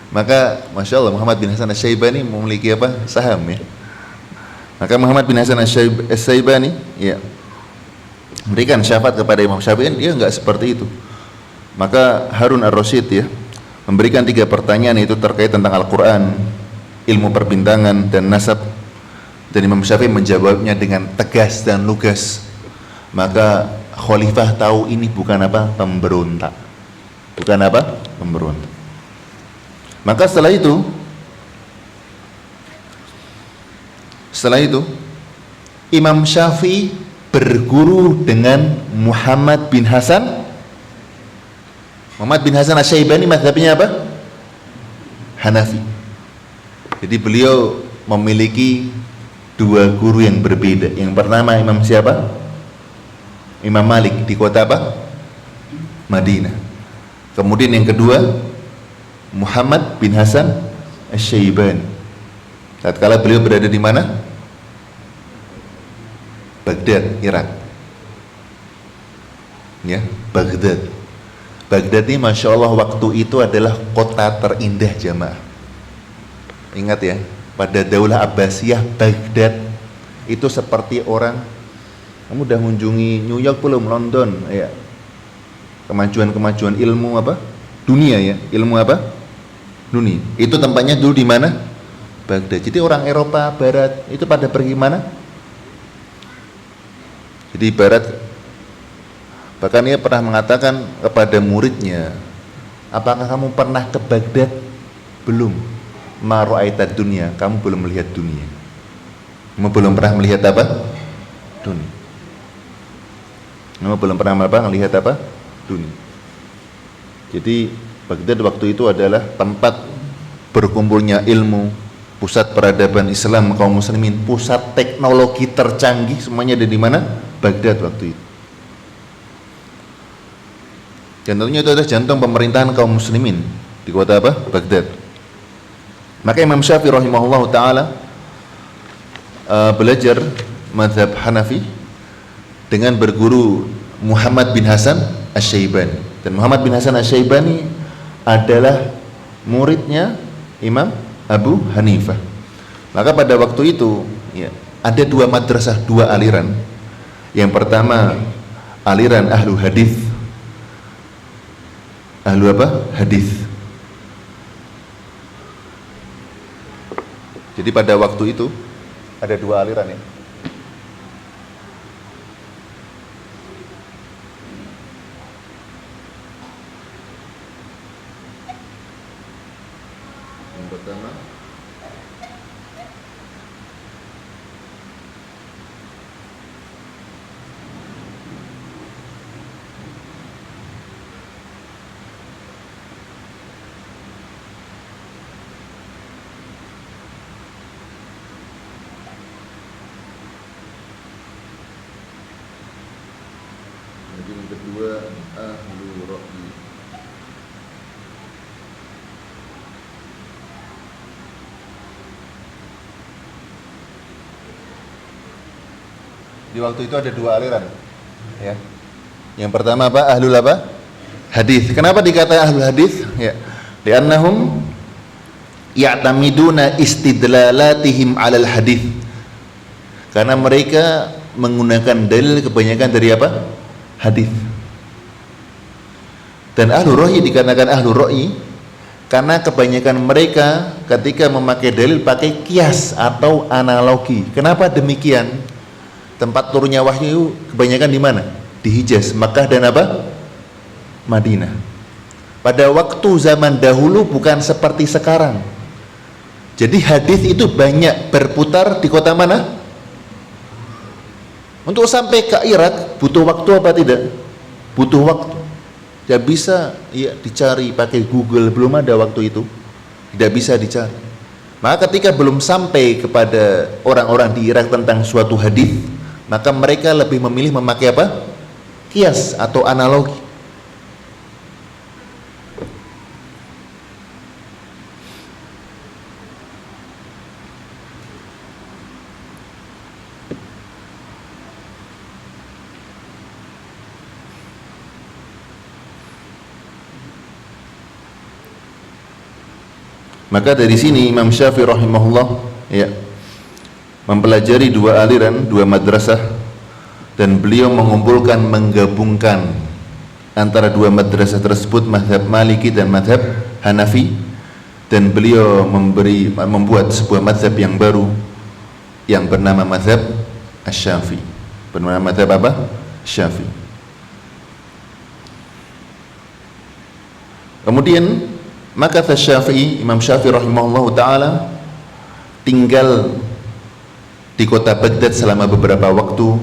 [SPEAKER 1] Maka Masya Allah Muhammad bin Hasan Asy-Syaibani memiliki apa? Saham ya. Maka Muhammad bin Hasan Asy-Syaibani ya memberikan syafaat kepada Imam Syafi'i, dia enggak seperti itu. Maka Harun Ar-Rasyid ya memberikan 3 pertanyaan, itu terkait tentang Al-Quran, ilmu perbintangan dan nasab, dan Imam Syafi'i menjawabnya dengan tegas dan lugas. Maka khalifah tahu ini bukan apa? Pemberontak. Bukan apa? Pemberontak. Maka setelah itu Imam Syafi'i berguru dengan Muhammad bin Hasan. Muhammad bin Hasan Asy-Syaibani mazhabnya apa? Hanafi. Jadi beliau memiliki 2 guru yang berbeda. Yang pertama Imam siapa? Imam Malik di kota apa? Madinah. Kemudian yang kedua Muhammad bin Hasan Asy-Syaibani. Tatkala beliau berada di mana? Baghdad, Irak. Ya, Baghdad. Baghdad ini Masya Allah waktu itu adalah kota terindah jamaah. Ingat ya, pada Daulah Abbasiyah Baghdad itu seperti orang, kamu udah mengunjungi New York belum, London ya, kemajuan ilmu apa? Dunia ya, ilmu apa? Dunia. Itu tempatnya dulu di mana? Baghdad. Jadi orang Eropa Barat itu pada pergi mana? Jadi Barat, bahkan ia pernah mengatakan kepada muridnya, apakah kamu pernah ke Baghdad? Belum. Ma ra'aitad dunya, kamu belum melihat dunia. Kamu belum pernah melihat apa? Dunia. Kamu belum pernah melihat apa? Dunia. Jadi Baghdad waktu itu adalah tempat berkumpulnya ilmu, pusat peradaban Islam kaum muslimin, pusat teknologi tercanggih, semuanya ada di mana? Baghdad waktu itu. Dan tentunya itu adalah jantung pemerintahan kaum muslimin di kota apa? Baghdad. Maka Imam Syafi'i rahimahullah ta'ala belajar mazhab Hanafi dengan berguru Muhammad bin Hasan Asy-Syaibani. Dan Muhammad bin Hasan Asy-Syaibani adalah muridnya Imam Abu Hanifah. Maka pada waktu itu ya, ada 2 madrasah, 2 aliran. Yang pertama aliran ahlu hadis. Ahlu apa? Hadis. Jadi pada waktu itu ada 2 aliran ya. Yang pertama Di waktu itu ada dua aliran. Ya. Yang pertama apa? Ahlul apa? Hadis. Kenapa dikatakan ahlul hadis? Ya. Li'annahum ya'tamiduna istidlalatihim 'alal hadis. Karena mereka menggunakan dalil kebanyakan dari apa? Hadis. Dan ahlul ra'yi dikatakan ahlul ra'yi karena kebanyakan mereka ketika memakai dalil pakai kias atau analogi. Kenapa demikian? Tempat turunnya wahyu kebanyakan di mana? Di Hijaz, Makkah dan apa? Madinah. Pada waktu zaman dahulu bukan seperti sekarang. Jadi hadis itu banyak berputar di kota mana? Untuk sampai ke Irak butuh waktu apa tidak? Butuh waktu. Tidak bisa ya dicari pakai Google, belum ada waktu itu. Tidak bisa dicari. Maka ketika belum sampai kepada orang-orang di Irak tentang suatu hadis, maka mereka lebih memilih memakai apa? Kias atau analogi. Maka dari sini Imam Syafi'i rahimahullah ya mempelajari dua aliran, dua madrasah, dan beliau mengumpulkan, menggabungkan antara dua madrasah tersebut, mazhab Maliki dan mazhab Hanafi, dan beliau membuat sebuah mazhab yang baru yang bernama mazhab Asy-Syafi'i. Bernama mazhab apa? Syafi'i. Kemudian maka Syafi'i, Imam Syafi'i rahimahullah ta'ala tinggal di kota Baghdad selama beberapa waktu,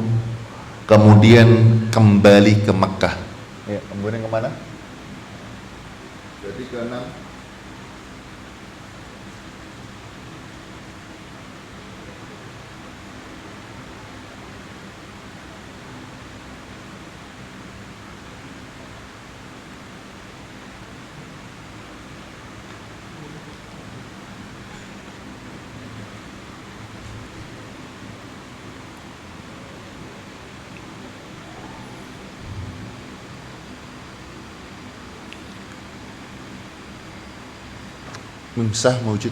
[SPEAKER 1] kemudian kembali ke Makkah. Ya, kemudian kemana? Jadi ke 6. Mimsah mewujud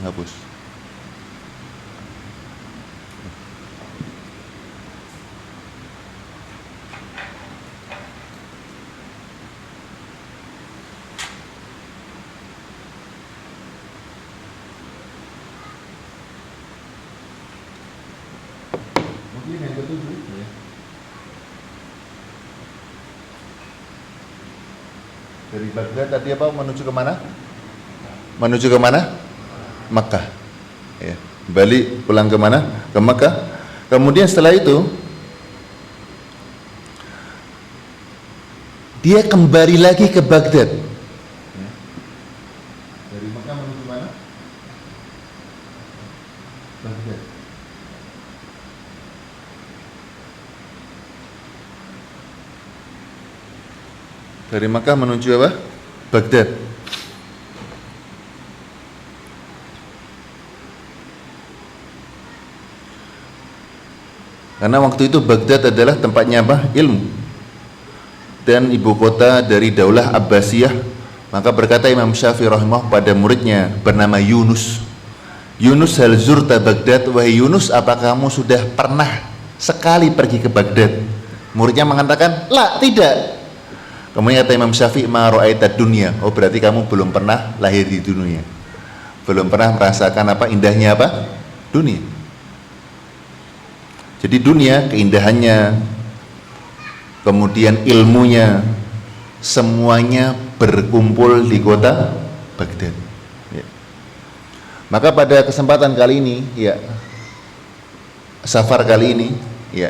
[SPEAKER 1] hapus. Mungkin yang ketujuh ya. Dari Baghdad tadi apa menuju ke mana? Menuju ke mana? Makkah. Ya, balik pulang ke mana? Ke Makkah. Kemudian setelah itu dia kembali lagi ke Baghdad. Ya. Dari Makkah menuju mana? Baghdad. Dari Makkah menuju apa? Baghdad. Karena waktu itu Baghdad adalah tempatnya apa? Ilmu dan ibu kota dari Daulah Abbasiyah. Maka berkata Imam Syafi'i rahimah pada muridnya bernama Yunus, Yunus hal zurta Baghdad, wahai Yunus, apa kamu sudah pernah sekali pergi ke Baghdad? Muridnya mengatakan, la, tidak. Kemudian kata Imam Syafi'i, ma ra'aita dunya, oh berarti kamu belum pernah lahir di dunia, belum pernah merasakan apa indahnya apa? Dunia. Jadi dunia, keindahannya, kemudian ilmunya, semuanya berkumpul di kota Baghdad. Ya. Maka pada kesempatan kali ini, ya, safar kali ini, ya,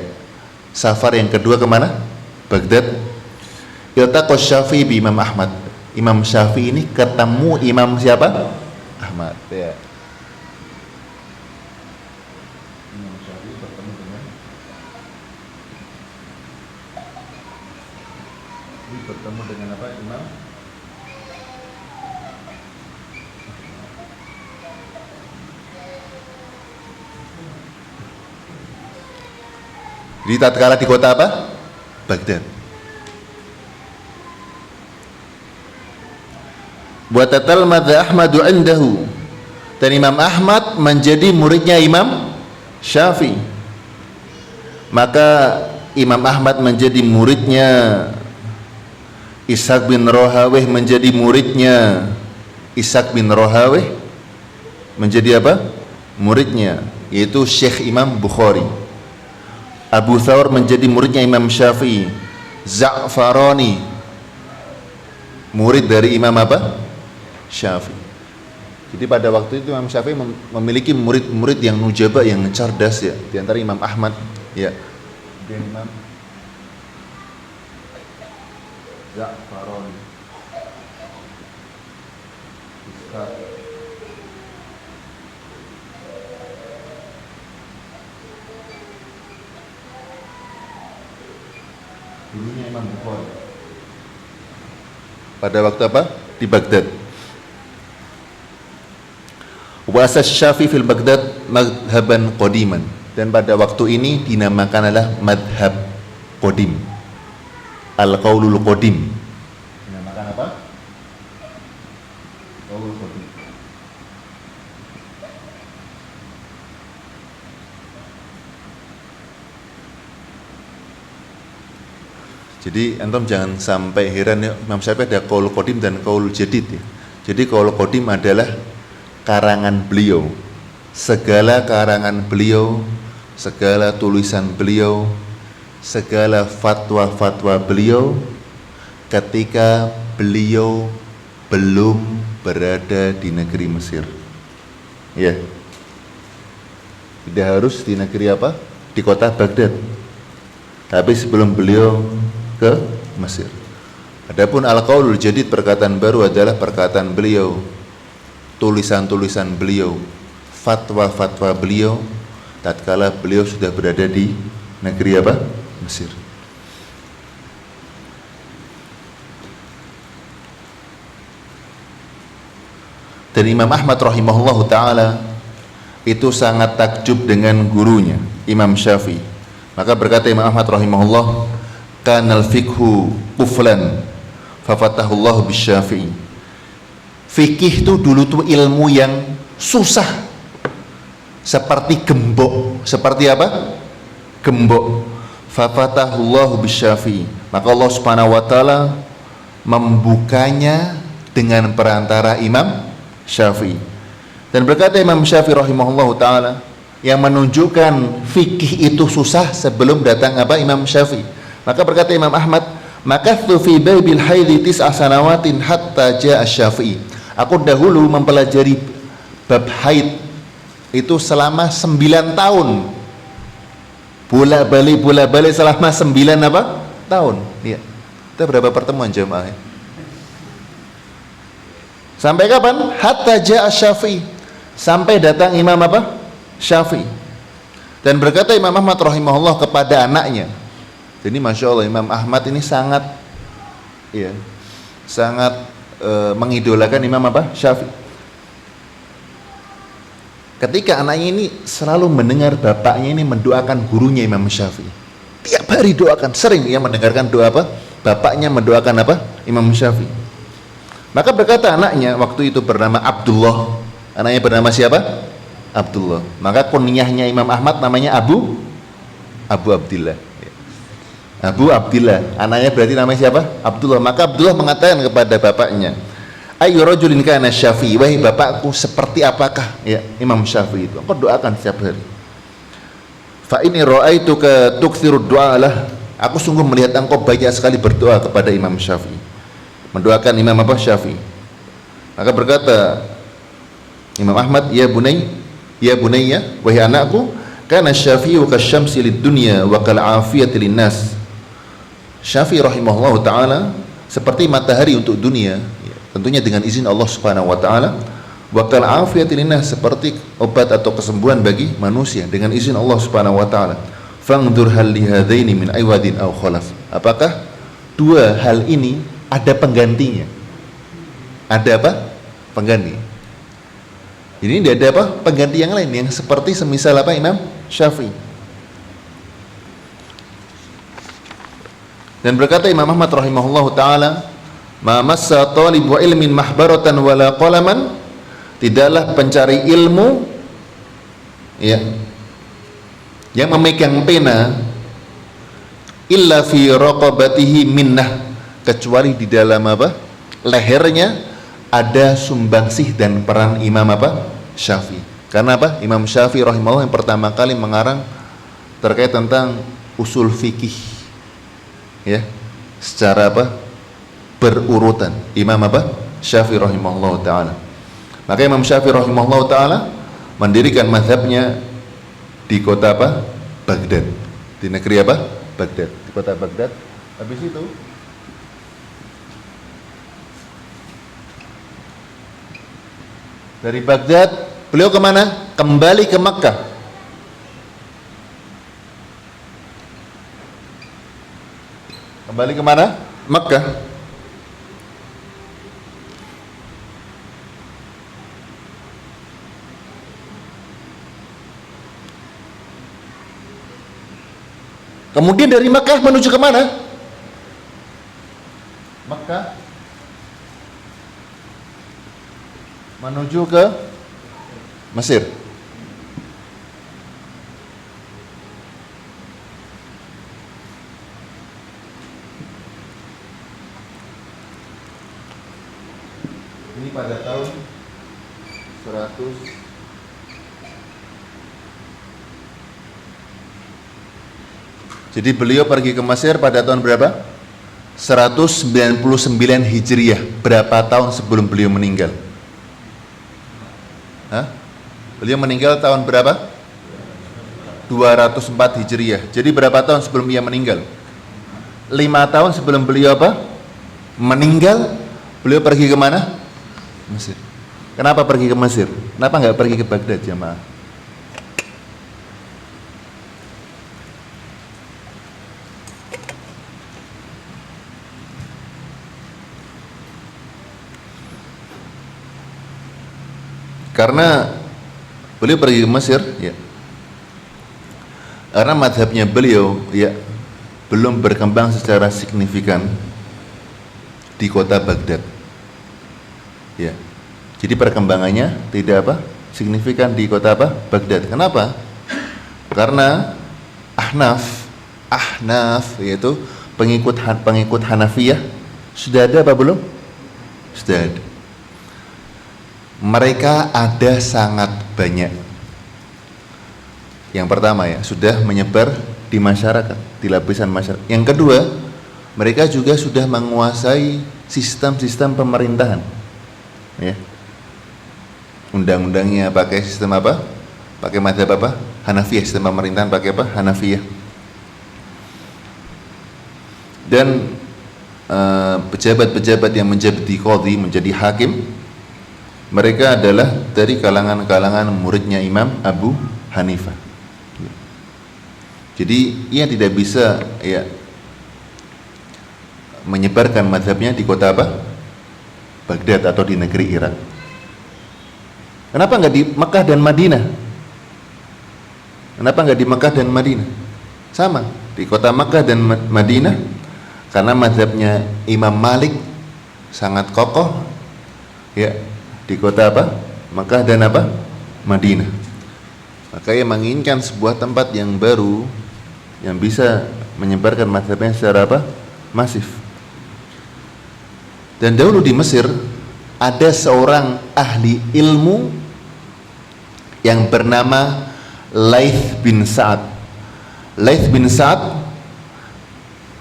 [SPEAKER 1] safar yang kedua kemana? Baghdad. Iltaqa Syafi'i bi Imam Ahmad. Imam Syafi'i ini ketemu Imam siapa? Ahmad. Ya. Bertemu dengan apa? Imam Jadi tatkala di kota apa? Baghdad. Wa tatalmadha Ahmadu indahu, dan Imam Ahmad menjadi muridnya Imam Syafi'i. Maka Imam Ahmad menjadi muridnya, Ishaq bin Rahawayh menjadi muridnya, Ishaq bin Rahawayh menjadi apa? Muridnya, yaitu Syekh Imam Bukhari. Abu Thawr menjadi muridnya Imam Syafi'i. Za'farani murid dari Imam apa? Syafi'i. Jadi pada waktu itu Imam Syafi'i memiliki murid-murid yang nujaba, yang cerdas ya. Di antara Imam Ahmad ya. Dan Imam Za'farani. Dulunya Imam Bukhari. Pada waktu apa? Di Baghdad. Wa asas Syafi'i fil Baghdad madhaban qadiman, dan pada waktu ini dinamakan adalah madhab qadim, al-qaulul qadim. Dinamakan apa? Qaulul qadim. Jadi antum jangan sampai heran ya, Imam Syafi'i ada qaul qadim dan qaul jadid ya. Jadi qaul qadim adalah karangan beliau, segala karangan beliau, segala tulisan beliau, segala fatwa-fatwa beliau ketika beliau belum berada di negeri Mesir. Ya. Tidak harus di negeri apa? Di kota Baghdad. Tapi sebelum beliau ke Mesir. Adapun al-qaulul jadid, perkataan baru, adalah perkataan beliau, tulisan-tulisan beliau, fatwa-fatwa beliau tatkala beliau sudah berada di negeri apa? Mesir. Dan Imam Ahmad rahimahullahu taala itu sangat takjub dengan gurunya Imam Syafi'i. Maka berkata Imam Ahmad rahimahullah, kanal fikhu kuflan fafatahullahu bisyafi'i. Fikih itu dulu tuh ilmu yang susah, seperti gembok. Seperti apa? Gembok. Fafatahullahu bisyafi'i, maka Allah subhanahu wa ta'ala membukanya dengan perantara Imam Syafi'i. Dan berkata Imam Syafi'i rahimahullahu ta'ala, yang menunjukkan fikih itu susah sebelum datang apa? Imam Syafi'i. Maka berkata Imam Ahmad, makathu fi babil haidhi tis'a sanawatin hatta ja'a Syafi'i. Aku dahulu mempelajari bab haid itu selama 9 tahun. Bolak-balik selama 9 apa? Tahun. Iya. Kita berapa pertemuan jemaah? Sampai kapan? Hatta ja'a Syafi'i. Sampai datang Imam apa? Syafi'i. Dan berkata Imam Ahmad rahimahullah kepada anaknya. Jadi Masya Allah, Imam Ahmad ini sangat ya, sangat mengidolakan Imam apa? Syafi'i. Ketika anaknya ini selalu mendengar bapaknya ini mendoakan gurunya Imam Syafi'i. Tiap hari doakan, sering ia mendengarkan doa apa? Bapaknya mendoakan apa? Imam Syafi'i. Maka berkata anaknya, waktu itu bernama Abdullah. Anaknya bernama siapa? Abdullah. Maka kunyahnya Imam Ahmad namanya Abu Abdillah. Abu Abdillah, anaknya berarti namanya siapa? Abdullah. Maka Abdullah mengatakan kepada bapaknya, ayu rajulin kana Syafi'i, wahai bapakku, seperti apakah ya Imam Syafi'i itu? Engkau doakan setiap hari. Fa inni ra'aituka tukthiru du'a lah. Aku sungguh melihat engkau banyak sekali berdoa kepada Imam Syafi'i. Mendoakan Imam apa? Syafi'i. Maka berkata Imam Ahmad, ya bunayya, wahai anakku, kana Syafi'u kasyamsi lid-dunya wa kal 'afiyati lin-nas. Syafi'i rahimahullah ta'ala seperti matahari untuk dunia, ya, tentunya dengan izin Allah subhanahu wa ta'ala, wa kal 'afiyati lin-nas, seperti obat atau kesembuhan bagi manusia dengan izin Allah subhanahu wa ta'ala. Fangdur hal lihadaini min aywadin aw khalaf. Apakah dua hal ini ada penggantinya? Ada apa? Pengganti. Jadi tidak ada apa? Pengganti yang lain yang seperti semisal apa? Imam Syafi'i. Dan berkata Imam Ahmad rahimahullahu taala, "Ma massa talibu ilmin mahbaratan wala qalaman," tidaklah pencari ilmu ya yang memegang pena illa fi raqabatihi minnah, kecuali di dalam apa? Lehernya ada sumbangsih dan peran Imam apa? Syafi'i. Karena apa? Imam Syafi'i rahimahullah yang pertama kali mengarang terkait tentang usul fikih ya, secara apa? Berurutan. Imam apa? Syafi'i rahimahullah taala. Maka Imam Syafi'i rahimahullah taala mendirikan mazhabnya di kota apa? Baghdad. Di negeri apa? Baghdad. Di kota Baghdad. Habis itu dari Baghdad beliau kemana? Kembali ke Makkah. Kembali kemana? Makkah. Kemudian dari Makkah menuju ke mana? Makkah menuju ke Mesir. Ini pada tahun 100 Jadi beliau pergi ke Mesir pada tahun berapa? 199 Hijriah. Berapa tahun sebelum beliau meninggal? Hah? Beliau meninggal tahun berapa? 204 Hijriah. Jadi berapa tahun sebelum ia meninggal? 5 tahun sebelum beliau apa? Meninggal. Beliau pergi ke mana? Mesir. Kenapa pergi ke Mesir? Kenapa nggak pergi ke Baghdad, jamaah? Karena beliau pergi ke Mesir ya, karena mazhabnya beliau ya belum berkembang secara signifikan di kota Baghdad ya. Jadi perkembangannya tidak apa? Signifikan di kota apa? Baghdad. Kenapa? Karena Ahnaf yaitu pengikut Hanafiyah sudah ada apa belum? Sudah ada. Mereka ada sangat banyak. Yang pertama ya, sudah menyebar di masyarakat, di lapisan masyarakat. Yang kedua, mereka juga sudah menguasai sistem-sistem pemerintahan. Ya. Undang-undangnya pakai sistem apa? Pakai mazhab apa? Hanafiyah. Sistem pemerintahan pakai apa? Hanafiyah. Dan pejabat-pejabat yang menjadi qadhi, menjadi hakim, mereka adalah dari kalangan-kalangan muridnya Imam Abu Hanifah. Jadi ia tidak bisa ya menyebarkan mazhabnya di kota apa? Baghdad atau di negeri Irak. Kenapa nggak di Mekah dan Madinah? Kenapa nggak di Mekah dan Madinah? Sama, di kota Mekah dan Madinah, karena mazhabnya Imam Malik sangat kokoh ya di kota apa? Mekah dan apa? Madinah. Maka ia menginginkan sebuah tempat yang baru yang bisa menyebarkan mazhabnya secara apa? Masif. Dan dahulu di Mesir ada seorang ahli ilmu yang bernama Laits bin Sa'ad. Laits bin Sa'ad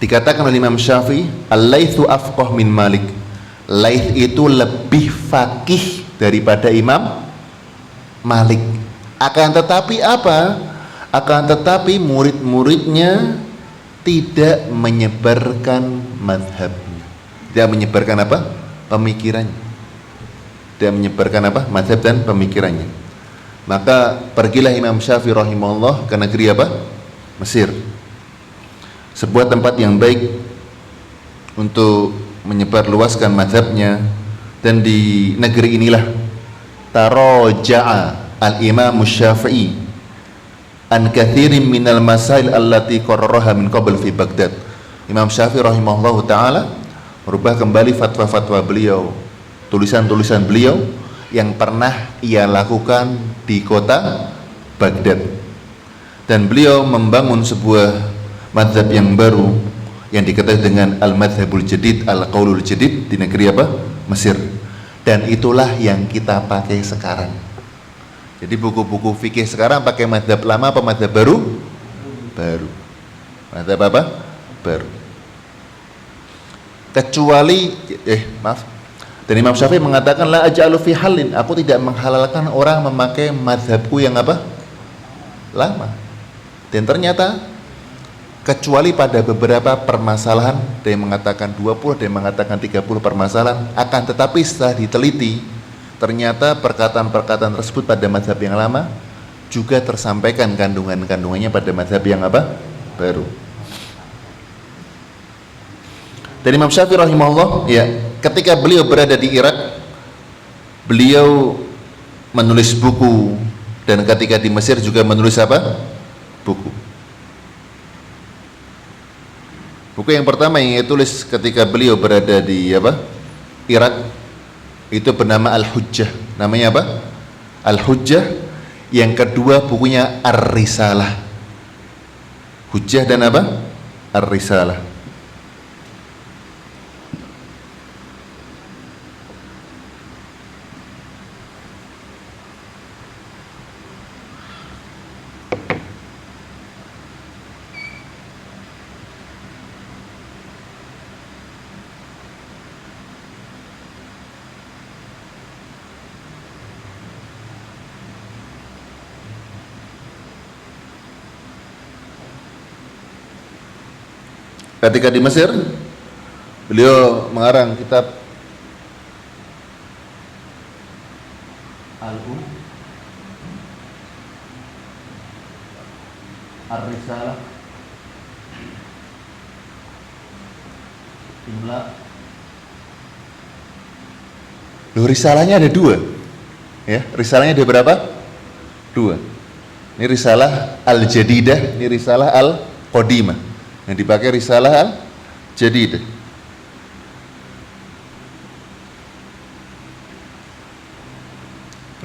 [SPEAKER 1] dikatakan oleh Imam Syafi'i, Al-Laitsu afqah min Malik. Laits itu lebih faqih daripada Imam Malik. Akan tetapi apa? Akan tetapi murid-muridnya tidak menyebarkan mazhabnya. Tidak menyebarkan apa? Pemikirannya. Tidak menyebarkan apa? Mazhab dan pemikirannya. Maka pergilah Imam Syafi'i rahimahullah ke negeri apa? Mesir. Sebuah tempat yang baik untuk menyebarluaskan mazhabnya. Dan di negeri inilah taraja'a al-Imam Syafi'i an katsirin minal masail allati qarraraha min qabl fi Baghdad Imam Syafi'i rahimahullahu taala merubah kembali fatwa-fatwa beliau, tulisan-tulisan beliau yang pernah ia lakukan di kota Baghdad. Dan beliau membangun sebuah mazhab yang baru yang diketahui dengan al-madhabul jadid, al-qaulul jadid di negeri apa? Mesir. Dan itulah yang kita pakai sekarang. Jadi buku-buku fikih sekarang pakai mazhab lama apa mazhab baru? Baru. Mazhab apa? Baru. Kecuali dan Imam Syafi'i mengatakan la aj'alu fi halin, aku tidak menghalalkan orang memakai mazhabku yang apa? Lama. Dan ternyata kecuali pada beberapa permasalahan, ada yang mengatakan 20, ada yang mengatakan 30 permasalahan, akan tetapi setelah diteliti ternyata perkataan-perkataan tersebut pada mazhab yang lama juga tersampaikan kandungan-kandungannya pada mazhab yang apa? Baru. Dan Imam Syafi'i rahimahullah, ya, ketika beliau berada di Irak, beliau menulis buku, dan ketika di Mesir juga menulis apa? Buku. Buku yang pertama yang ia tulis ketika beliau berada di apa? Irak itu bernama Al-Hujjah. Namanya apa? Al-Hujjah. Yang kedua bukunya Ar-Risalah. Hujjah dan apa? Ar-Risalah. Ketika di Mesir, beliau mengarang kitab Ar-Risalah, Imla. Risalahnya ada dua, ya. Risalahnya ada berapa? Dua. Ini Risalah Al-Jadidah, ini Risalah Al-Qadimah. Yang dipakai Risalah Al-Jadidah.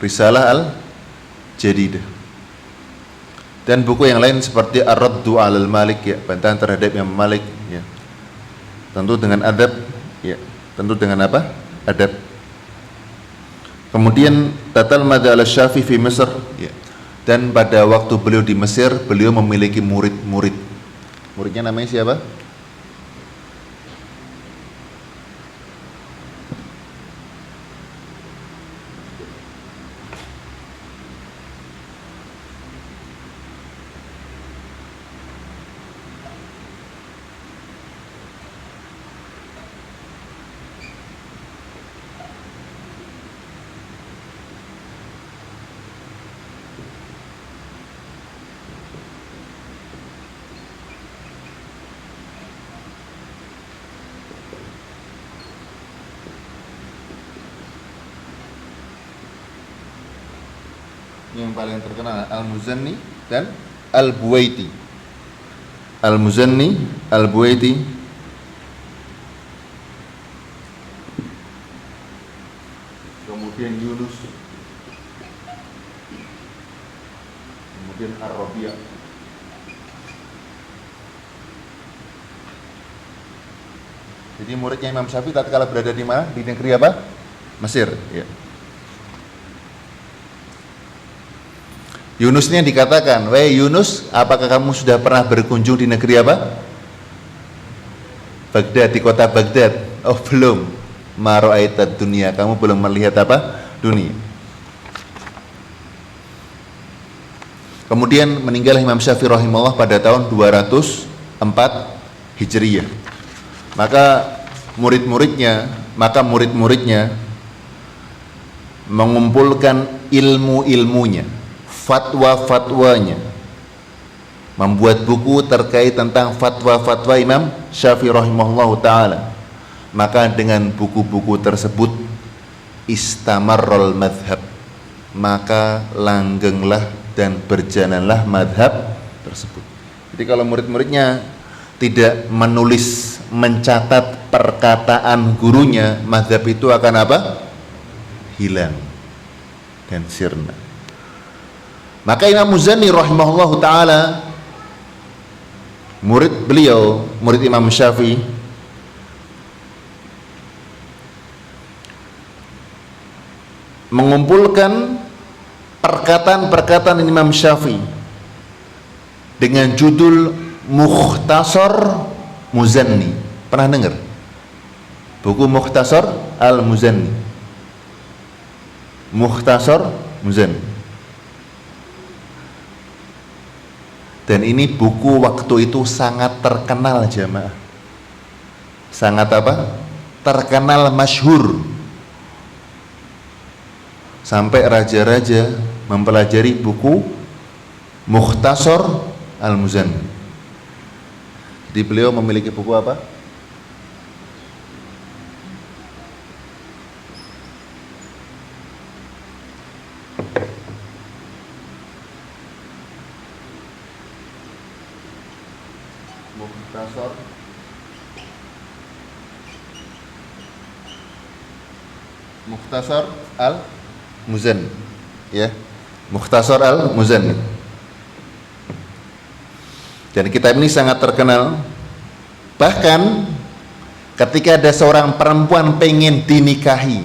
[SPEAKER 1] Risalah Al-Jadidah. Dan buku yang lain seperti Ar-Raddu 'alal Malik, ya, bantahan terhadap Imam Malik, ya. Tentu dengan adab, ya. Tentu dengan apa? Adab. Kemudian Tatal Madha al-Syafi'i fi Mesir, ya. Dan pada waktu beliau di Mesir, beliau memiliki murid-murid. Muridnya namanya siapa? Yang paling terkenal Al-Muzanni dan Al-Buwaiti. Al-Muzanni, Al-Buwaiti. Kemudian Yunus. Kemudian Ar-Rabi'. Jadi muridnya Imam Syafi'i tatkala berada di mana? Di negeri apa? Mesir, ya. Yunus ini dikatakan, "Wahai Yunus, apakah kamu sudah pernah berkunjung di negeri apa? Baghdad, di kota Baghdad." "Oh, belum." "Ma ra'aitad dunia." Kamu belum melihat apa? Dunia. Kemudian meninggal Imam Syafi'i rahimahullah pada tahun 204 Hijriyah. Maka murid-muridnya mengumpulkan ilmu-ilmunya, fatwa-fatwanya, membuat buku terkait tentang fatwa-fatwa Imam Syafi'i rahimahullah ta'ala. Maka dengan buku-buku tersebut istamarrol madhab, maka langgenglah dan berjalanlah madhab tersebut. Jadi kalau murid-muridnya tidak menulis, mencatat perkataan gurunya, mazhab itu akan apa? Hilang dan sirna. Maka Imam Muzani rahimahullah ta'ala, murid beliau, murid Imam Syafi'i, mengumpulkan perkataan-perkataan Imam Syafi'i dengan judul Mukhtasar Muzanni. Pernah dengar? Buku Mukhtasar Al-Muzanni. Mukhtasar Muzanni. Dan ini buku waktu itu sangat terkenal jamaah. Sangat apa? Terkenal, masyhur. Sampai raja-raja mempelajari buku Mukhtasar Al-Muzanni. Jadi beliau memiliki buku apa? Mukhtasar Al-Muzanni, ya, Mukhtasar Al-Muzanni. Dan kitab ini sangat terkenal. Bahkan ketika ada seorang perempuan pengen dinikahi,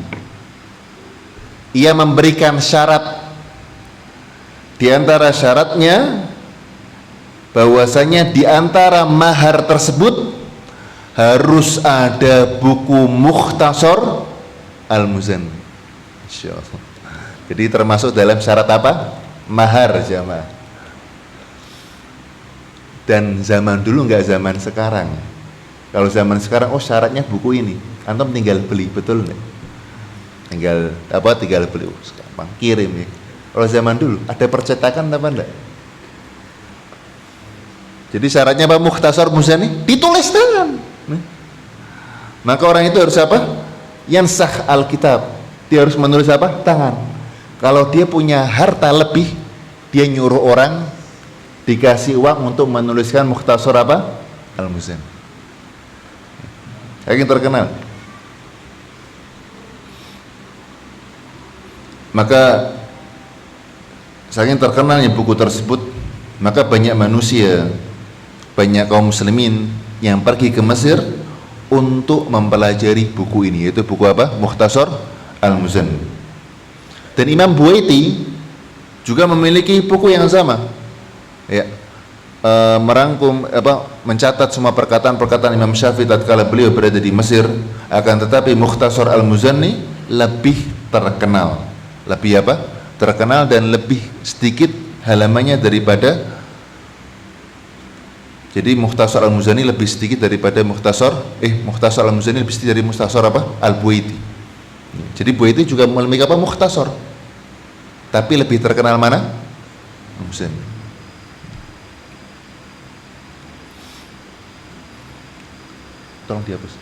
[SPEAKER 1] ia memberikan syarat. Di antara syaratnya bahwasanya di antara mahar tersebut harus ada buku Mukhtasar Al-Muzanni. Insyaallah. Jadi termasuk dalam syarat apa? Mahar jamaah. Dan zaman dulu nggak zaman sekarang. Kalau zaman sekarang, oh syaratnya buku ini, antum tinggal beli, betul nggak? Tinggal beli, gampang kirim ya. Kalau zaman dulu ada percetakan apa enggak? Jadi syaratnya apa? Mukhtasar Muzanni ditulis tangan. Maka orang itu harus apa? Yansakh Alkitab. Dia harus menulis apa? Tangan. Kalau dia punya harta lebih, dia nyuruh orang dikasih uang untuk menuliskan Mukhtasar apa? Al-Muzanni. Yang terkenal. Maka saking terkenalnya buku tersebut, maka banyak manusia, banyak kaum muslimin yang pergi ke Mesir untuk mempelajari buku ini, yaitu buku apa? Mukhtasar Al-Muzanni. Dan Imam Buaiti juga memiliki buku yang sama, ya, merangkum mencatat semua perkataan-perkataan Imam Syafi'i tatkala beliau berada di Mesir. Akan tetapi Mukhtasar Al-Muzanni lebih terkenal, lebih apa? Terkenal dan lebih sedikit halamannya daripada. Jadi Mukhtasar Al-Muzanni lebih sedikit daripada Mukhtasar Al-Muzanni lebih sedikit dari Mukhtasar apa? Al-Buaiti. Jadi Buaiti juga memiliki apa? Mukhtasar. Tapi lebih terkenal mana? Al-Muzanni. Tolong dihapus.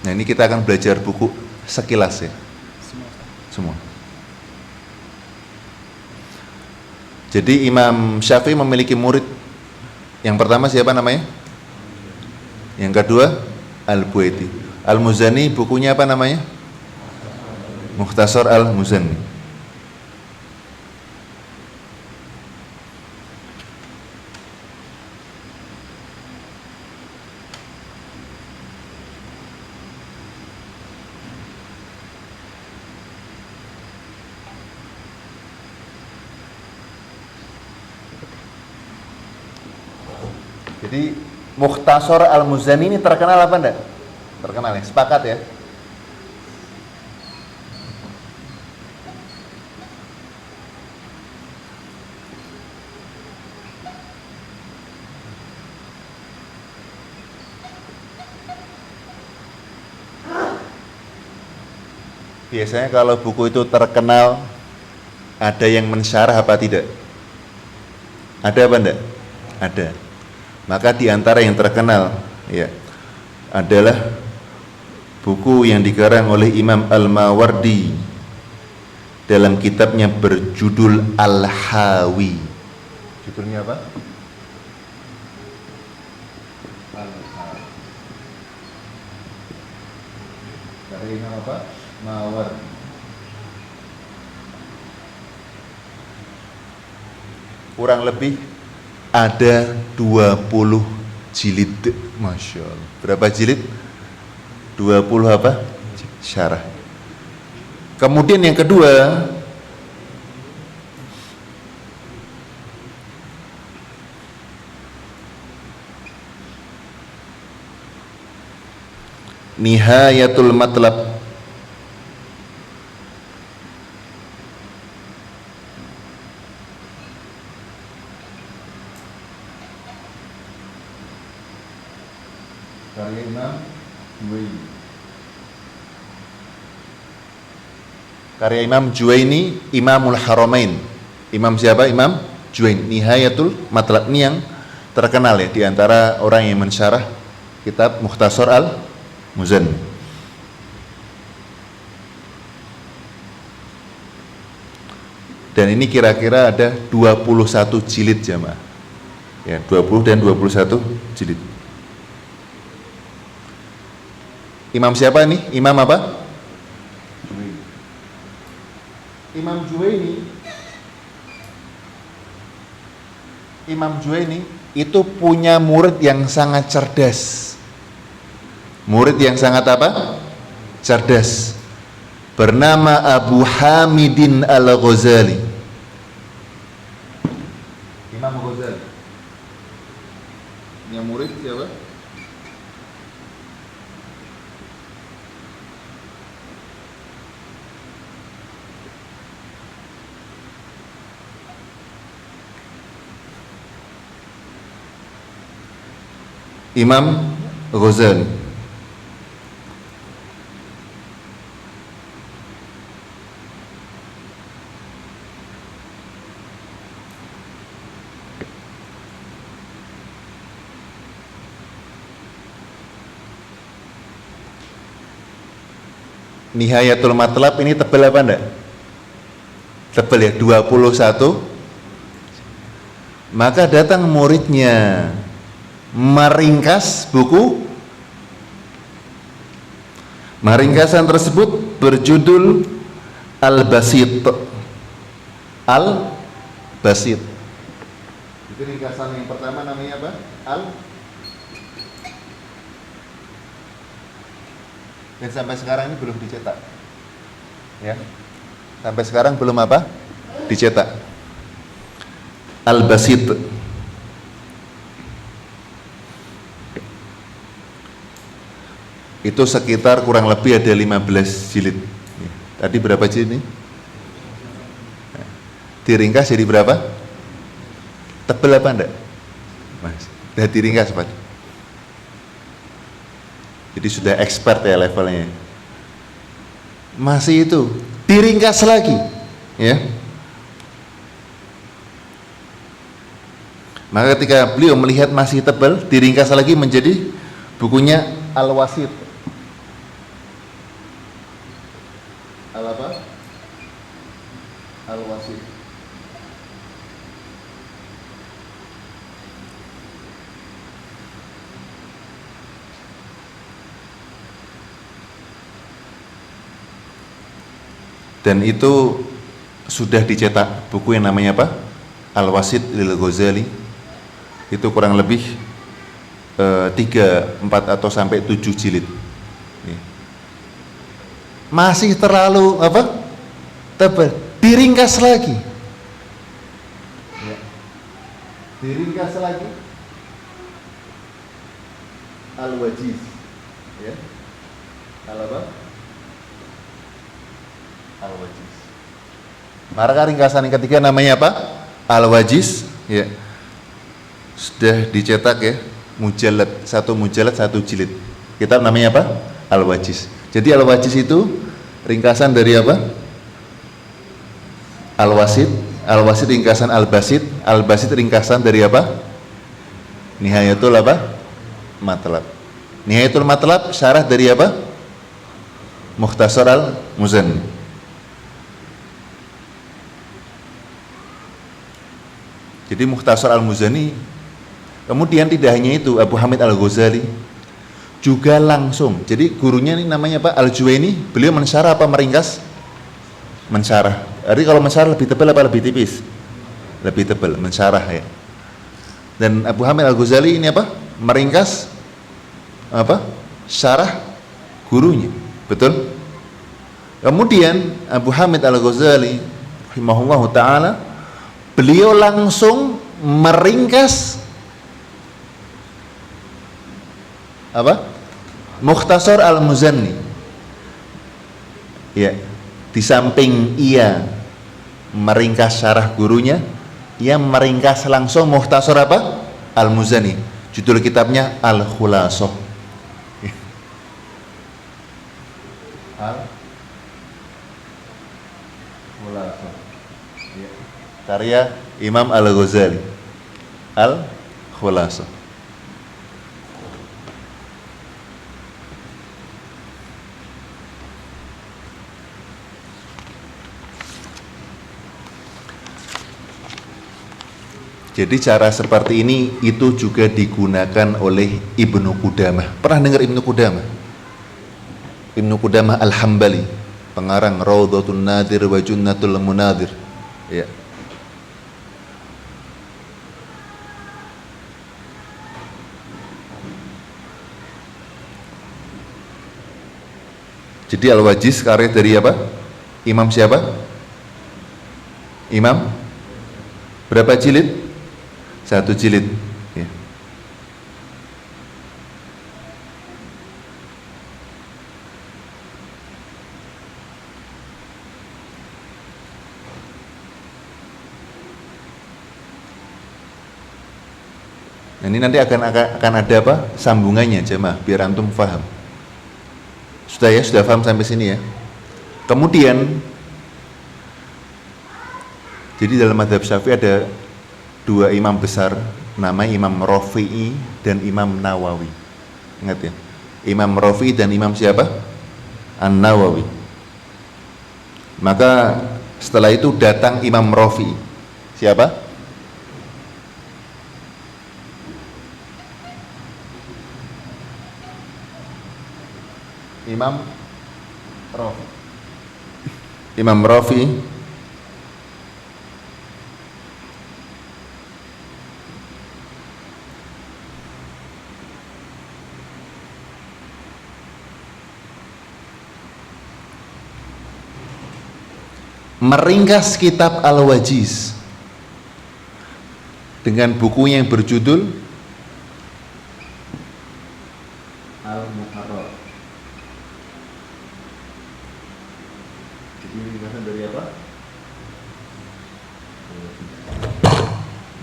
[SPEAKER 1] Nah, ini kita akan belajar buku sekilas ya. Semua. Jadi Imam Syafi'i memiliki murid. Yang pertama siapa namanya? Yang kedua Al-Buaiti. Al-Muzanni bukunya apa namanya? Mukhtasar Al-Muzanni. Jadi Mukhtasar Al-Muzanni ini terkenal apa enggak? Terkenal ya, sepakat ya. Biasanya kalau buku itu terkenal, ada yang mensyarah apa tidak? Ada apa enggak? Ada. Maka di antara yang terkenal ya adalah buku yang dikarang oleh Imam Al-Mawardi dalam kitabnya berjudul Al-Hawi. Sebetulnya apa? Al-Har. Karya Imam apa? Mawardi. Kurang lebih ada 20 jilid. Masya Allah. Berapa jilid? 20 apa? Syarah. Kemudian yang kedua, Nihayatul Matlab. Karya Imam Juwaini. Karya Imam Juwaini, Imamul Haramain. Imam siapa? Imam Juwaini. Nihayatul Matlab, ini yang terkenal ya di antara orang yang mensyarah kitab Mukhtasar Al-Muzanni. Dan ini kira-kira ada 21 jilid jamaah. Ya, 20 dan 21 jilid. Imam siapa ini? Imam apa? Juwaini. Imam Juwaini. Imam Juwaini itu punya murid yang sangat cerdas. Murid yang sangat apa? Cerdas. Bernama Abu Hamidin Al-Ghazali. Imam Ghazali. Yang murid siapa? Imam Ghazali. Nihayatul Matlab ini tebal apa enggak? Tebal ya, 21. Maka datang muridnya meringkas buku. Ringkasan tersebut berjudul Al-Basit. Al-Basit. Itu ringkasan yang pertama, namanya apa? Dan sampai sekarang ini belum dicetak. Ya. Sampai sekarang belum apa? Dicetak. Al-Basit. Itu sekitar kurang lebih ada 15 jilid. Tadi berapa jilid ini? Diringkas jadi berapa? Tebel apa enggak? Mas, udah diringkas Pak. Jadi sudah expert ya levelnya. Masih itu diringkas lagi, ya. Maka ketika beliau melihat masih tebal, diringkas lagi menjadi bukunya Al-Wasit. Al-apa? Al-Wasit. Dan itu sudah dicetak buku yang namanya apa? Al-Wasit lil Ghazali. Itu kurang lebih 3, 4 atau sampai 7 jilid. Masih terlalu apa? Tebal. Diringkas lagi. Diringkas lagi. Al-Wajiz. Ya. Al-apa? Al-Wajiz. Maka ringkasan yang ketiga namanya apa? Al-Wajiz. Ya. Sudah dicetak ya. Mujallad, satu jilid. Kitab namanya apa? Al-Wajiz. Jadi Al-Wajiz itu ringkasan dari apa? Al-Wasit. Al-Wasit ringkasan Al-Basit. Al-Basit ringkasan dari apa? Nihayatul apa? Matlab. Nihayatul Matlab syarah dari apa? Mukhtasar Al-Muzanni. Jadi Mukhtasar Al-Muzani. Kemudian tidak hanya itu, Abu Hamid Al-Ghazali juga langsung. Jadi gurunya ini namanya Pak Al-Juwaini, beliau mensyarah apa meringkas? Mensyarah. Jadi kalau mensyarah lebih tebal apa lebih tipis? Lebih tebal, mensyarah ya. Dan Abu Hamid Al-Ghazali ini apa? Meringkas apa? Syarah gurunya. Betul? Kemudian Abu Hamid Al-Ghazali rahimahullahu taala, beliau langsung meringkas apa? Mukhtasar Al-Muzanni. Ya, di samping ia meringkas syarah gurunya, ia meringkas langsung Mukhtasar apa? Al-Muzanni. Judul kitabnya Al-Khulasaah. Al-Khulasaah. Ya. Karya Imam Al-Ghazali. Al-Khulasaah. Jadi cara seperti ini itu juga digunakan oleh Ibnu Qudamah. Pernah dengar Ibnu Qudamah? Ibnu Qudamah Al-Hambali, pengarang Raudhatun Nadir wa Junnatul Munadir. Ya. Jadi Al-Wajiz karya dari apa? Imam siapa? Imam berapa jilid? 1 jilid ya. Nah, ini nanti akan ada apa? Sambungannya jemaah biar antum paham. Sudah ya, sudah paham sampai sini ya. Kemudian jadi dalam mazhab Syafi'i ada 2 imam besar, nama Imam Rafi'i dan Imam Nawawi. Ingat ya, Imam Rafi'i dan Imam siapa? An-Nawawi. Maka setelah itu datang Imam Rafi'i. Siapa? Imam Rafi'i. Imam Rafi'i meringkas kitab Al-Wajiz dengan bukunya yang berjudul Al-Muharrar. Jadi ringkasan dari apa?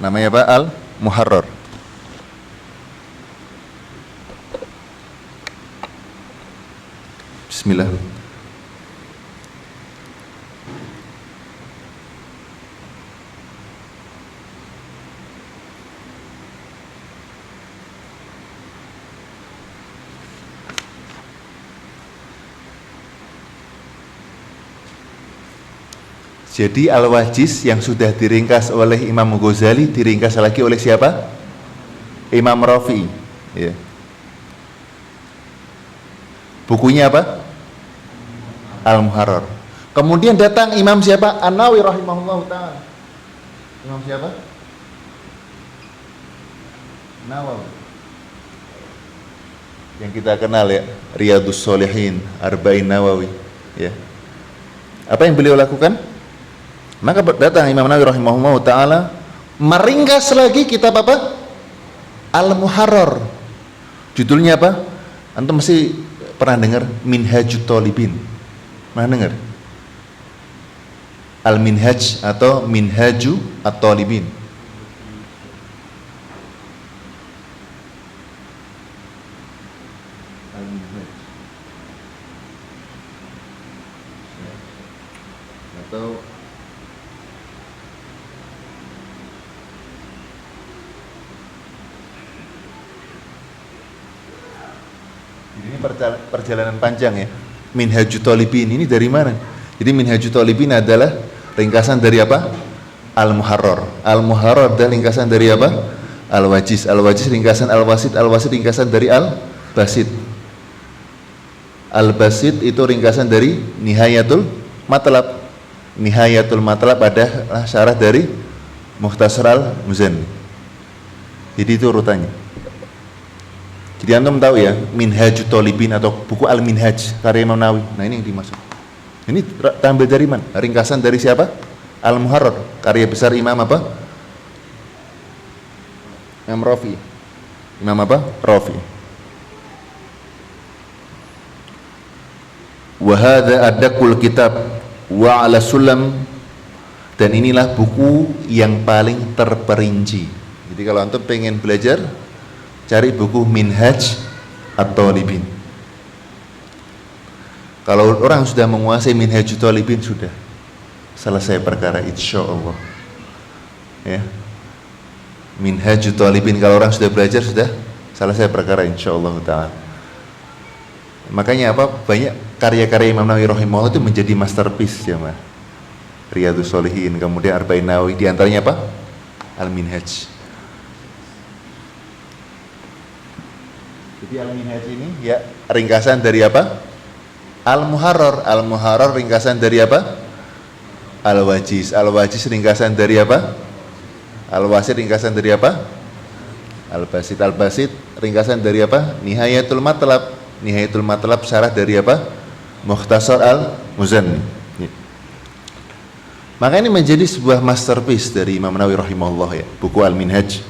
[SPEAKER 1] Namanya apa? Al-Muharrar. Bismillah. Jadi Al-Wajiz yang sudah diringkas oleh Imam Ghazali diringkas lagi oleh siapa? Imam Rafi'i ya. Bukunya apa? Al-Muharrar. Kemudian datang Imam siapa? An-Nawawi rahimahullah ta'ala. Imam siapa? Nawawi. Yang kita kenal ya, Riyadhus Shalihin, Arba'in Nawawi ya. Apa yang beliau lakukan? Maka datang Imam Nawawi rahimahullah ta'ala meringkas lagi kitab apa? Al-Muharrar. Judulnya apa? Antum mesti pernah dengar Minhajut Thalibin. Pernah dengar? Al-Minhaj atau Minhaju At-Thalibin. Al-Minhaj atau ini perjalanan panjang ya. Minhajut Thalibin ini dari mana? Jadi Minhajut Thalibin adalah ringkasan dari apa? Al-Muharrar. Al-Muharrar adalah ringkasan dari apa? Al-Wajiz. Al-Wajiz ringkasan Al-Wasit. Al-Wasit ringkasan dari Al-Basit. Al-Basit itu ringkasan dari Nihayatul Matlab. Nihayatul Matlab adalah syarah dari Mukhtasar Al-Muzanni. Jadi itu urutannya. Jadi antum tahu ya, Minhajut Thalibin atau buku Al-Minhaj karya Imam Nawawi. Nah ini yang dimaksud. Ini tampil dari mana? Ringkasan dari siapa? Al-Muharrar, karya besar Imam apa? Imam Rafi. Imam apa? Rafi. Wa hadza adaqul kitab wa 'ala sulam, dan inilah buku yang paling terperinci. Jadi kalau antum pengen belajar, cari buku Minhaj At-Thalibin. Kalau orang sudah menguasai Minhajut Thalibin, sudah selesai perkara insyaallah. Ya. Minhajut Thalibin kalau orang sudah belajar, sudah selesai perkara insyaallah taala. Makanya apa? Banyak karya-karya Imam Nawawi rahimahullah itu menjadi masterpiece ya, Mas. Riyadhus Shalihin, kemudian Arba'in Nawawi, di antaranya apa? Al-Minhaj. Jadi Al-Minhaj ini ya ringkasan dari apa? Al-Muharrar. Al-Muharrar ringkasan dari apa? Al-Wajiz. Al-Wajiz ringkasan dari apa? Al-Wasit ringkasan dari apa? Al-Basit. Al-Basit ringkasan dari apa? Nihayatul Matlab. Nihayatul Matlab syarah dari apa? Mukhtasar Al-Muzanni. Maka ini menjadi sebuah masterpiece dari Imam Nawawi rahimahullah ya, buku Al-Minhaj.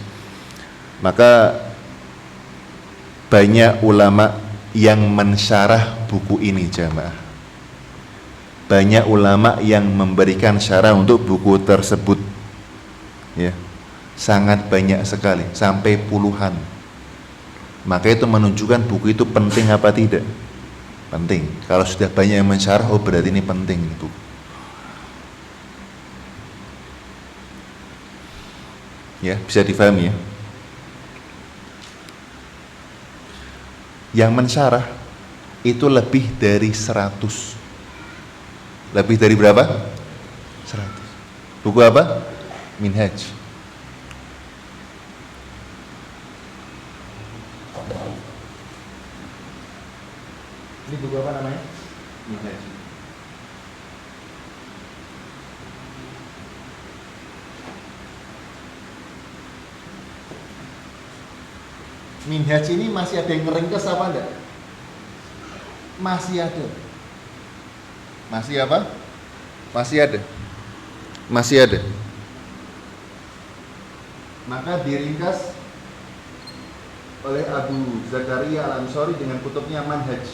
[SPEAKER 1] Maka banyak ulama yang mensyarah buku ini jamaah. Banyak ulama yang memberikan syarah untuk buku tersebut. Ya. Sangat banyak sekali, sampai puluhan. Maka itu menunjukkan buku itu penting apa tidak? Penting. Kalau sudah banyak yang mensyarah, oh berarti ini penting buku. Ya, bisa difahami ya. Yang mensyarah itu lebih dari 100. Lebih dari berapa? 100. Buku apa? Minhaj. Ini buku apa namanya? Minhaj. Minhaj ini masih ada yang ngeringkes apa enggak? Masih ada. Masih apa? Masih ada. Masih ada. Maka diringkas oleh Abu Zakaria Al-Ansari dengan kutubnya Manhaj.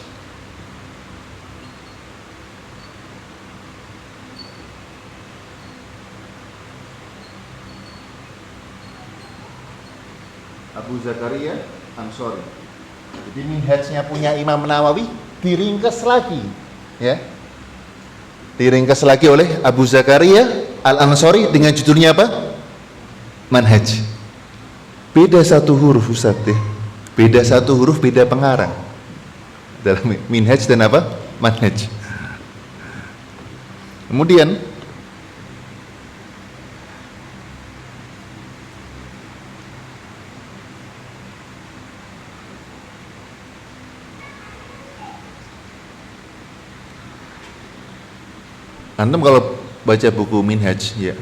[SPEAKER 1] Abu Zakaria Ansori. Jadi minhajnya punya Imam Nawawi diringkas lagi, ya. Diringkas lagi oleh Abu Zakaria Al-Ansori dengan judulnya apa? Manhaj. Beda satu huruf Ustaz ya. Beda satu huruf, beda pengarang. Dalam minhaj dan apa? Manhaj. Kemudian antum kalau baca buku Minhaj ya,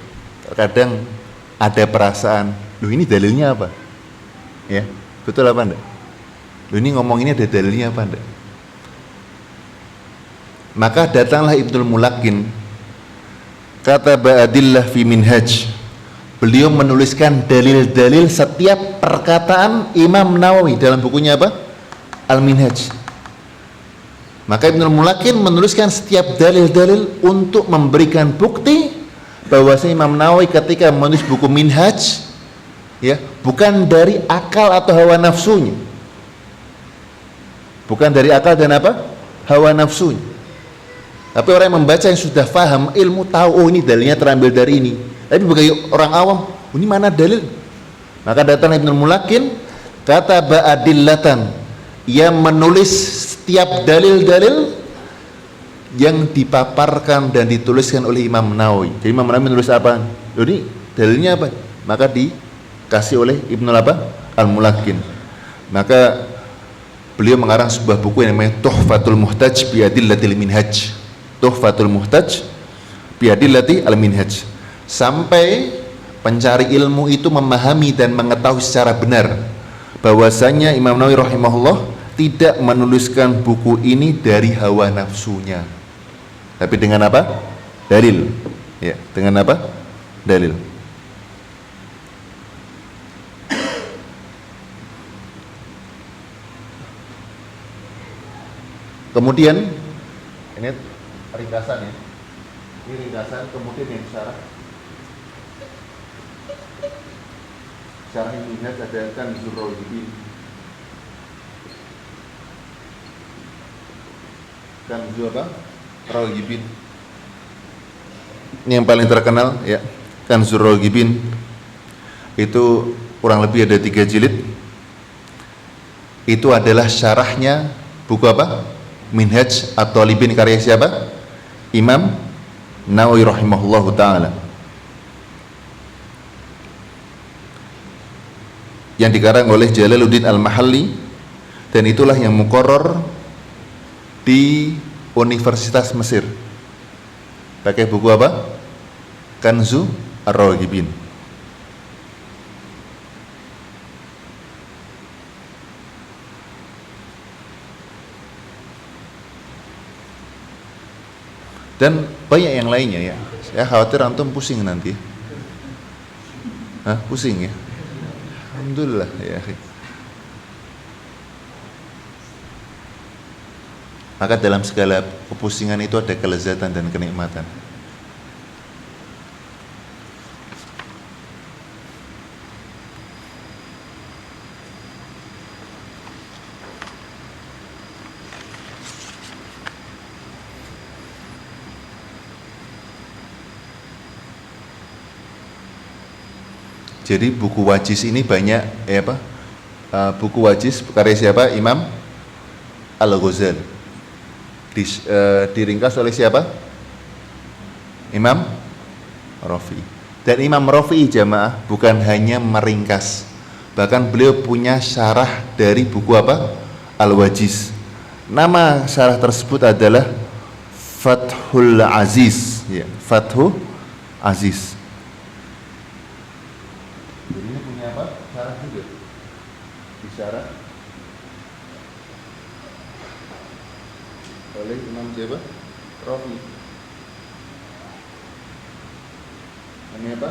[SPEAKER 1] kadang ada perasaan, loh ini dalilnya apa? Ya, betul apa enggak? Loh ini ngomong ini ada dalilnya apa enggak? Maka datanglah Ibnul Mulakin, kata ba'adillah fi Minhaj. Beliau menuliskan dalil-dalil setiap perkataan Imam Nawawi dalam bukunya apa? Al-Minhaj. Maka Ibnul Mulakin menuliskan setiap dalil-dalil untuk memberikan bukti bahwasanya Imam Nawawi ketika menulis buku Minhaj ya, bukan dari akal atau hawa nafsunya. Bukan dari akal dan apa? Hawa nafsunya. Tapi orang yang membaca yang sudah faham ilmu, tahu oh ini dalilnya terambil dari ini. Tapi bagi orang awam, oh, ini mana dalil? Maka datang Ibnul Mulakin, kata ba'adillatan, ia menulis setiap dalil-dalil yang dipaparkan dan dituliskan oleh Imam Nawawi. Jadi Imam Nawawi menulis apa? Ini dalilnya apa? Maka dikasih oleh Ibnul Al-Mulakin. Maka beliau mengarang sebuah buku yang namanya Tuhfatul Muhtaj bi Adillatil Minhaj. Tuhfatul Muhtaj bi Adillatil Minhaj. Sampai pencari ilmu itu memahami dan mengetahui secara benar bahwasanya Imam Nawawi rahimahullah tidak menuliskan buku ini dari hawa nafsunya, tapi dengan apa? Dalil. Ya, dengan apa? Dalil. Kemudian ini ringkasan ya. Ini ringkasan, kemudian yang syarah. Syarah Minhaj ada Kanzur Raghibin. Kanzur Raghibin. Ini yang paling terkenal ya, Kanzur Raghibin. Itu kurang lebih ada 3 jilid. Itu adalah syarahnya buku apa? Minhaj At-Talibin karya siapa? Imam Nawawi rahimahullahu ta'ala, yang dikarang oleh Jalaluddin Al-Mahalli, dan itulah yang muqarrar di Universitas Mesir. Pakai buku apa? Kanzu Ar-Raghibin. Dan banyak yang lainnya ya. Saya khawatir antum pusing nanti. Hah, pusing ya? Alhamdulillah ya. Maka dalam segala kepusingan itu ada kelezatan dan kenikmatan. Jadi buku Wajiz ini banyak buku Wajiz karya siapa? Imam Al-Ghazali. Diringkas oleh siapa? Imam Rafi'i. Dan Imam Rafi'i jamaah bukan hanya meringkas, bahkan beliau punya syarah dari buku apa? Al-Wajiz. Nama syarah tersebut adalah Fathul Aziz ya, Fathul Aziz. Jadi ini punya apa? Syarah juga. Disyarah oleh Imam siapa? Rafi. Ini apa?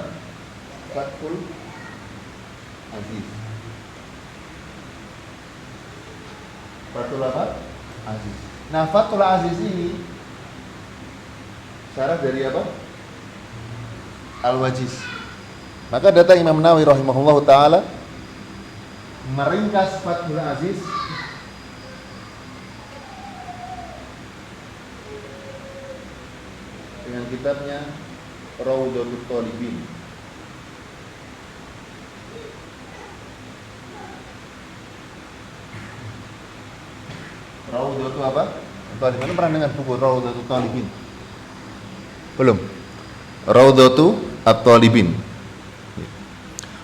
[SPEAKER 1] Fathul Aziz. Fathul apa? Aziz. Nah, Fathul Aziz ini syarah dari apa? Al-Wajiz. Maka datang Imam Nawawi rahimahullahu ta'ala meringkas Fathul Aziz dengan kitabnya Rawdatul Talibin. Rawdatul apa? Talibin. Pernah dengar buku Rawdatul Talibin? Belum? Rawdatul At-Talibin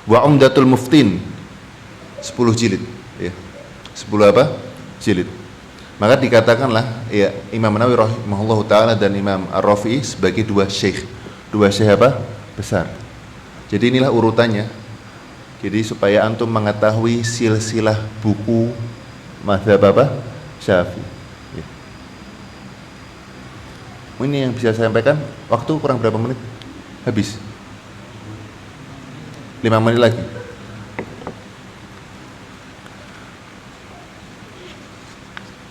[SPEAKER 1] wa Umdatul Muftin, 10 jilid ya. 10 apa? Jilid. Maka dikatakanlah ya, Imam Nawawi rahimahullahu taala dan Imam Ar-Rafi'i sebagai dua syekh apa? Besar. Jadi inilah urutannya. Jadi supaya antum mengetahui silsilah buku mazhab apa? Syafi'i. Ya. Ini yang bisa saya sampaikan. Waktu kurang berapa menit? Habis. 5 menit lagi.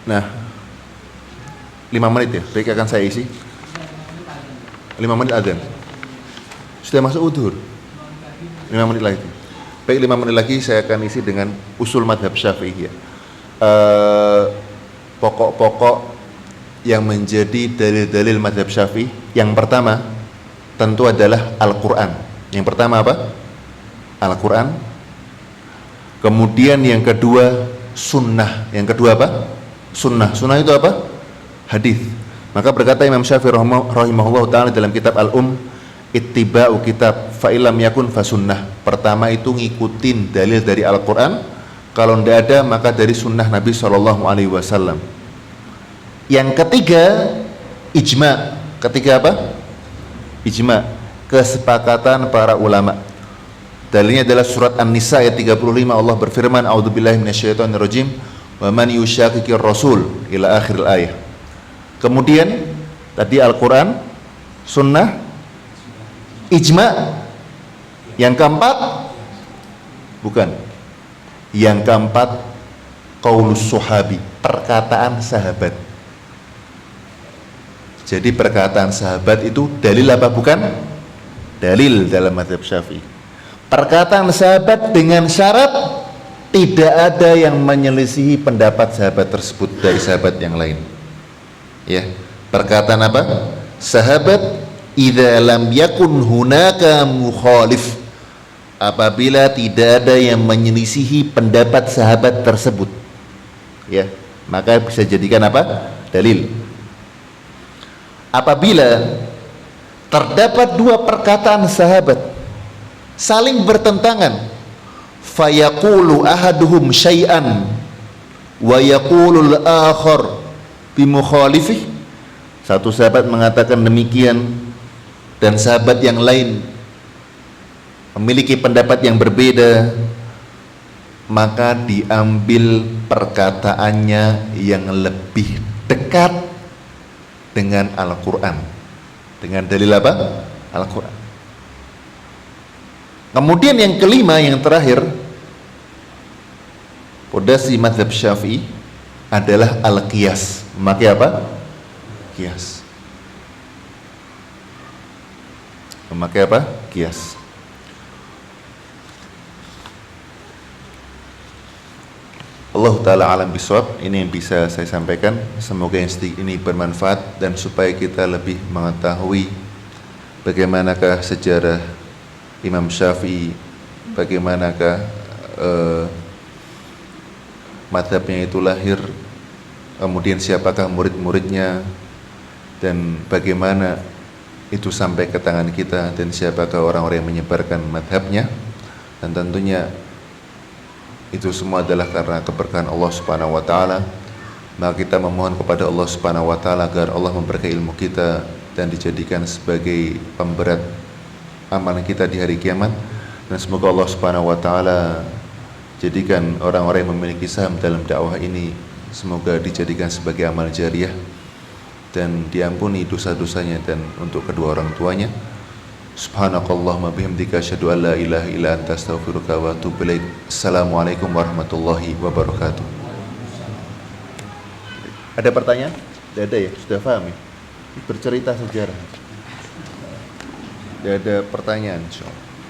[SPEAKER 1] Nah, 5 menit ya. Baik, akan saya isi. 5 menit adzan. Sudah masuk udzur. 5 menit lagi. Baik, 5 menit lagi saya akan isi dengan usul madhab Syafi'i ya. Pokok-pokok yang menjadi dalil-dalil madhab Syafi'i. Yang pertama tentu adalah Al-Quran. Yang pertama apa? Al-Quran. Kemudian yang kedua sunnah. Yang kedua apa? Sunnah. Sunnah itu apa? Hadis. Maka berkata Imam Syafi'i rahimahullah ta'ala dalam kitab Al-Um, ittiba'u kitab fa illam yakun fasunnah. Pertama itu ngikutin dalil dari Al-Quran, kalau tidak ada maka dari sunnah Nabi SAW. Yang ketiga, ijma. Ketiga apa? Ijma, kesepakatan para ulama. Dalilnya adalah surat An-Nisa ayat 35, Allah berfirman, a'udzubillahi minasyaitonirrajim, wa man yushaqiqir rasul ila akhir ayat. Kemudian tadi Al-Quran, sunnah, ijma. Yang keempat, bukan. Yang keempat, qaulus sahabi, perkataan sahabat. Jadi perkataan sahabat itu dalil apa bukan? Dalil dalam mazhab Syafi'i. Perkataan sahabat dengan syarat tidak ada yang menyelisihi pendapat sahabat tersebut dari sahabat yang lain. Ya, perkataan apa? Sahabat, idza lam yakun hunaka mukhalif, apabila tidak ada yang menyelisihi pendapat sahabat tersebut, ya, maka bisa jadikan apa? Dalil. Apabila terdapat dua perkataan sahabat saling bertentangan, fayaqulu ahaduhum syai'an wa yaqulul akhar bimukhalifih, satu sahabat mengatakan demikian dan sahabat yang lain memiliki pendapat yang berbeda, maka diambil perkataannya yang lebih dekat dengan Al-Quran, dengan dalil apa? Al-Quran. Kemudian yang kelima, yang terakhir, pondasi mazhab Syafi'i adalah al-qiyas. Memakai apa? Qiyas. Memakai apa? Qiyas. Allah Ta'ala alam bisawab. Ini yang bisa saya sampaikan. Semoga yang sedikit ini bermanfaat, dan supaya kita lebih mengetahui bagaimanakah sejarah Imam Syafi'i, bagaimanakah madhabnya itu lahir, kemudian siapakah murid-muridnya, dan bagaimana itu sampai ke tangan kita, dan siapakah orang-orang yang menyebarkan madhabnya. Dan tentunya itu semua adalah karena keberkahan Allah Subhanahu wa Ta'ala. Maka kita memohon kepada Allah Subhanahu wa Ta'ala agar Allah memberkahi ilmu kita dan dijadikan sebagai pemberat amalan kita di hari kiamat. Dan semoga Allah Subhanahu wa Ta'ala jadikan orang-orang yang memiliki saham dalam dakwah ini, semoga dijadikan sebagai amal jariah dan diampuni dosa-dosanya dan untuk kedua orang tuanya. Subhanakallahumma bihamdika asyhadu an la ilaha illa anta astaghfiruka wa atubu ilaik. Assalamualaikum warahmatullahi wabarakatuh. Ada pertanyaan? Tidak ada ya? Sudah paham ya? Bercerita sejarah. Tidak ada pertanyaan, insyaallah.